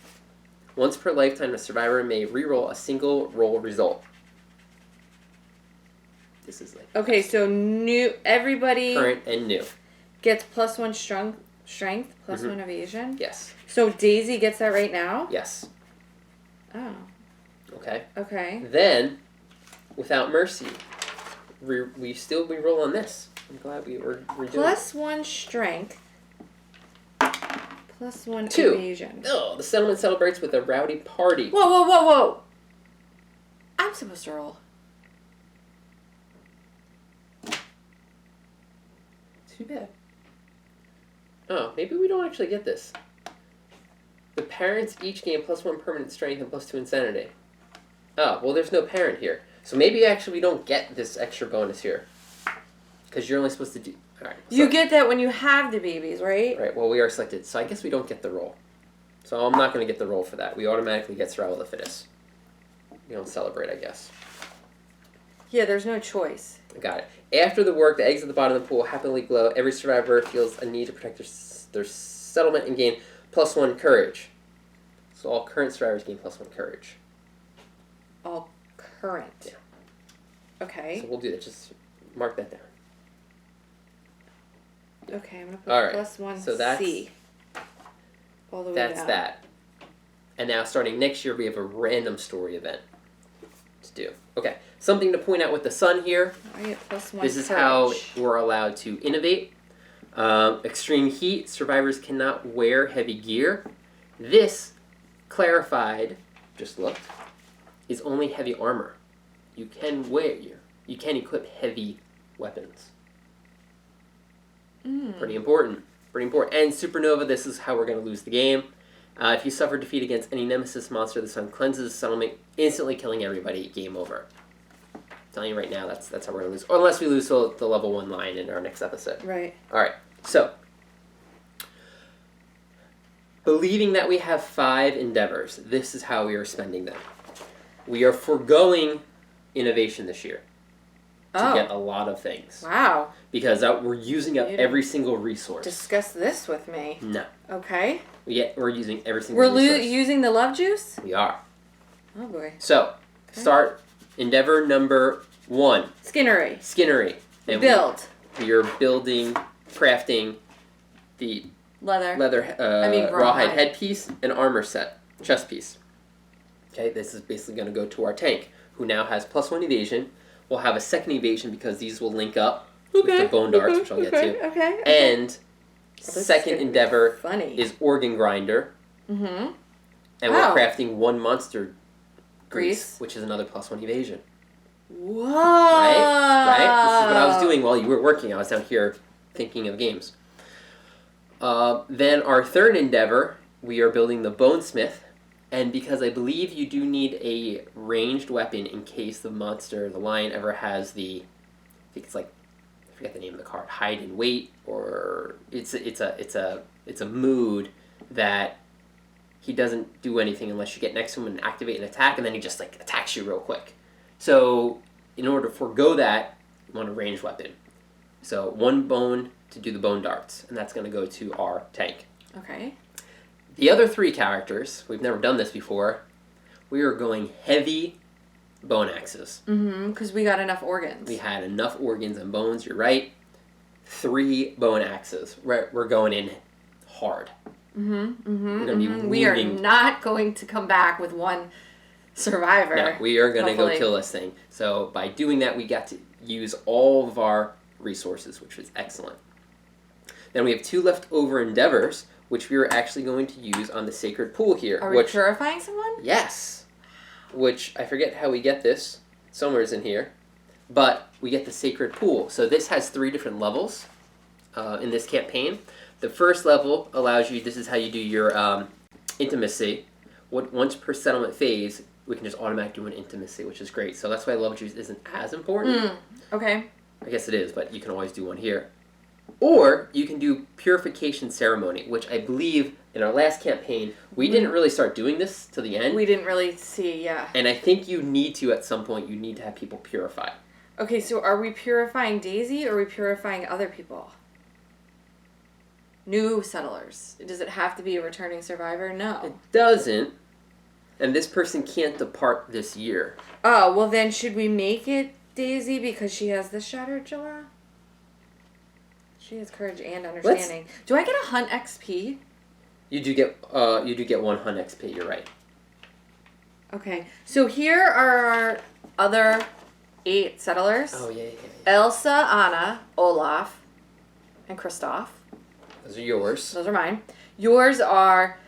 once per lifetime, a survivor may reroll a single roll result. This is like okay, so new everybody current and new gets +1 strength, +1 evasion. Yes. So Daisy gets that right now? Yes. Oh. Okay. Okay. Then, without mercy, we roll on this. I'm glad we're doing +1 strength, +1 2. evasion. Oh, the settlement celebrates with a rowdy party. Whoa! I'm supposed to roll. Too bad. Oh, maybe we don't actually get this. The parents each gain +1 permanent strength and +2 insanity. Oh, well, there's no parent here. So maybe actually we don't get this extra bonus here. Because you're only supposed to do... Alright. So, You get that when you have the babies, right? Right, well, we are selected. So I guess we don't get the roll. So I'm not going to get the roll for that. We automatically get survival of the fittest. We don't celebrate, I guess. Yeah, there's no choice. Got it. After the work, the eggs at the bottom of the pool happily glow. Every survivor feels a need to protect their settlement and gain +1 courage. So all current survivors gain +1 courage. All current. Yeah. Okay. So we'll do that. Just mark that down. Okay, I'm going to put All right. +1 So that's, C. All the way that's down. that. And now starting next year, we have a random story event to do. Okay. Something to point out with the sun here. I get +1 This is courage. how we're allowed to innovate. Extreme heat, survivors cannot wear heavy gear. This, clarified, just looked, is only heavy armor. You can equip heavy weapons. Pretty important. Pretty important. And Supernova, this is how we're going to lose the game. If you suffer defeat against any nemesis monster, the sun cleanses the settlement, instantly killing everybody. Game over. I'm telling you right now, that's how we're going to lose. Or unless we lose to the level 1 line in our next episode. Right. Alright, so. Believing that we have 5 endeavors, this is how we are spending them. We are foregoing innovation this year to get a lot of things. Wow. Because we're using up every single resource. Discuss this with me. No. Okay. We're using every single resource. We're using the love juice? We are. Oh boy. So, start endeavor number 1. Skinnery. Skinnery. And Build. We are building, crafting the rawhide headpiece and armor set, chest piece. Okay, this is basically going to go to our tank, who now has +1 evasion. We'll have a second evasion because these will link up with the bone darts, which I'll get to. Okay. And second endeavor is organ grinder. Mm-hmm. And we're crafting 1 monster grease, which is another +1 evasion. Whoa! Right? This is what I was doing while you were working. I was down here thinking of games. Then our third endeavor, we are building the Bonesmith. And because I believe you do need a ranged weapon in case the monster, the lion, ever has the, I think it's like, I forget the name of the card, hide and wait, or it's a mood that he doesn't do anything unless you get next to him and activate an attack, and then he just like attacks you real quick. So in order to forego that, you want a ranged weapon. So 1 bone to do the bone darts, and that's going to go to our tank. Okay. The other 3 characters, we've never done this before, we are going heavy bone axes. Mm-hmm, because we got enough organs. We had enough organs and bones, you're right. 3 bone axes. We're going in hard. Mm-hmm, mm-hmm, We're going to be wounding. We are not going to come back with 1 survivor. No, we are going to go kill this thing. So by doing that, we got to use all of our resources, which was excellent. Then we have 2 leftover endeavors, which we are actually going to use on the sacred pool here. Are we purifying someone? Yes. Which, I forget how we get this. Somewhere's in here. But we get the sacred pool. So this has 3 different levels in this campaign. The first level allows you, this is how you do your intimacy. Once per settlement phase, we can just automatically do an intimacy, which is great. So that's why love juice isn't as important. Okay. I guess it is, but you can always do one here. Or you can do purification ceremony, which I believe in our last campaign, we didn't really start doing this till the end. We didn't really see, yeah. And I think you need to, at some point, you need to have people purify. Okay, so are we purifying Daisy or are we purifying other people? New settlers. Does it have to be a returning survivor? No. It doesn't. And this person can't depart this year. Oh, well then should we make it Daisy because she has the Shattered Jaw? She has courage and understanding. Do I get a hunt XP? You do get 1 hunt XP, you're right. Okay. So here are our other 8 settlers. Oh, yeah. Elsa, Anna, Olaf, and Kristoff. Those are yours. Those are mine. Yours are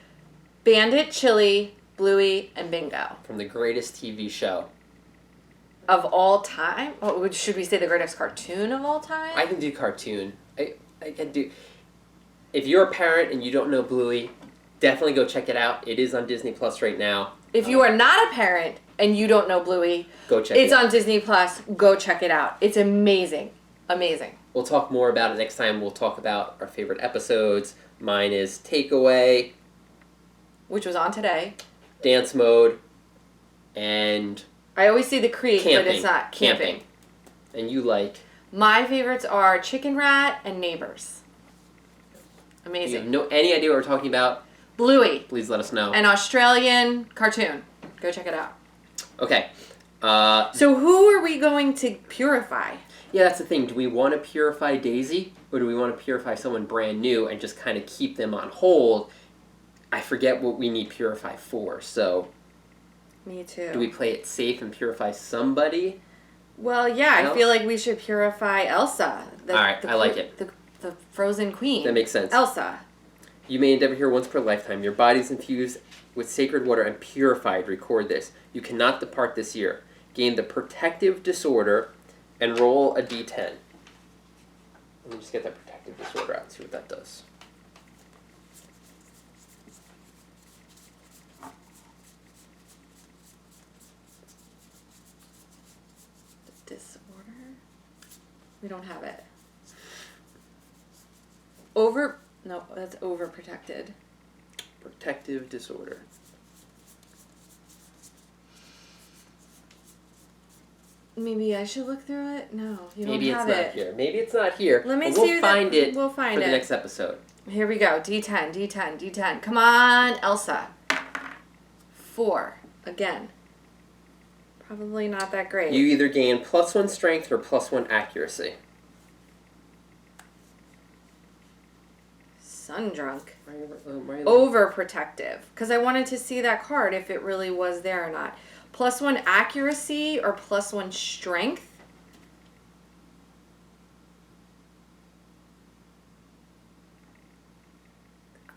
Bandit, Chili, Bluey, and Bingo. From the greatest TV show of all time? Oh, should we say the greatest cartoon of all time? I can do cartoon. I can do... If you're a parent and you don't know Bluey, definitely go check it out. It is on Disney Plus right now. If you are not a parent and you don't know Bluey, go check it out. It's on Disney Plus. Go check it out. It's amazing. Amazing. We'll talk more about it next time. We'll talk about our favorite episodes. Mine is Takeaway, which was on today. Dance Mode, and... I always say the Creek, camping. but it's not camping. And you like... My favorites are Chicken Rat and Neighbors. Amazing. You have any idea what we're talking about? Bluey. Please let us know. An Australian cartoon. Go check it out. Okay. So who are we going to purify? Yeah, that's the thing. Do we want to purify Daisy, or do we want to purify someone brand new and just kind of keep them on hold? I forget what we need Purify for, so... Me too. Do we play it safe and purify somebody? Well, yeah, I feel like we should purify Elsa. Alright, I like it. The frozen queen. That makes sense. Elsa. You may endeavor here once per lifetime. Your body is infused with sacred water and purified. Record this. You cannot depart this year. Gain the protective disorder and roll a d10. Let me just get that protective disorder out and see what that does. Disorder? We don't have it. No, that's overprotected. Protective disorder. Maybe I should look through it? No, you Maybe don't have it's it. not here. Maybe it's not here. Let me but see. We'll find it for the next episode. Here we go. D10, D10, D10. Come on, Elsa. 4. Again. Probably not that great. You either gain +1 strength or +1 accuracy. Sundrunk. Right. Overprotective. Because I wanted to see that card if it really was there or not. +1 accuracy or +1 strength.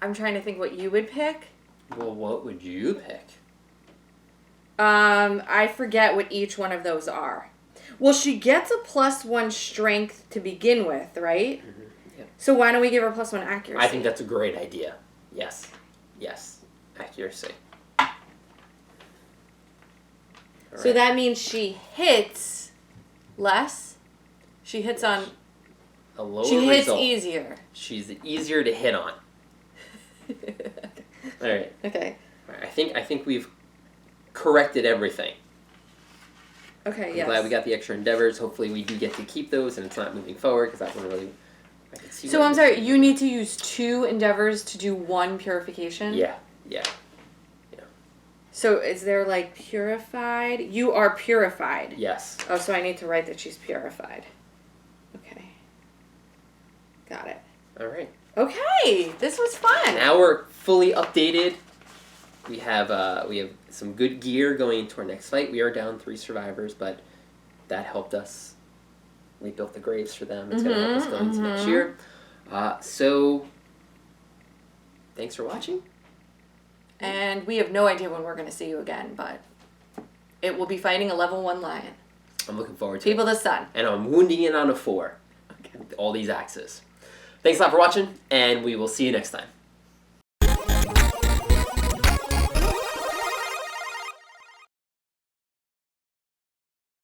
I'm trying to think what you would pick. Well, what would you pick? I forget what each one of those are. Well, she gets a +1 strength to begin with, right? Mm-hmm. Yep. So why don't we give her +1 accuracy? I think that's a great idea. Yes. Yes. Accuracy. So that means she hits less. She hits on... A lower She hits result. easier. She's easier to hit on. All right. Okay. I think we've corrected everything. Okay, I'm yes. glad we got the extra endeavors. Hopefully we do get to keep those and it's not moving forward because that one really... I could see So I'm sorry, you need to use 2 endeavors to do 1 purification? Yeah. So is there like purified? You are purified. Yes. Oh, so I need to write that she's purified. Okay. Got it. All right. Okay, this was fun. Now we're fully updated. We have some good gear going into our next fight. We are down 3 survivors, but that helped us. We built the graves for them. It's going to help us go into next year. So, thanks for watching. And we have no idea when we're going to see you again, but it will be fighting a level 1 lion. I'm looking forward to People it. the Sun. And I'm wounding it on a 4. Okay. With all these axes. Thanks a lot for watching, and we will see you next time.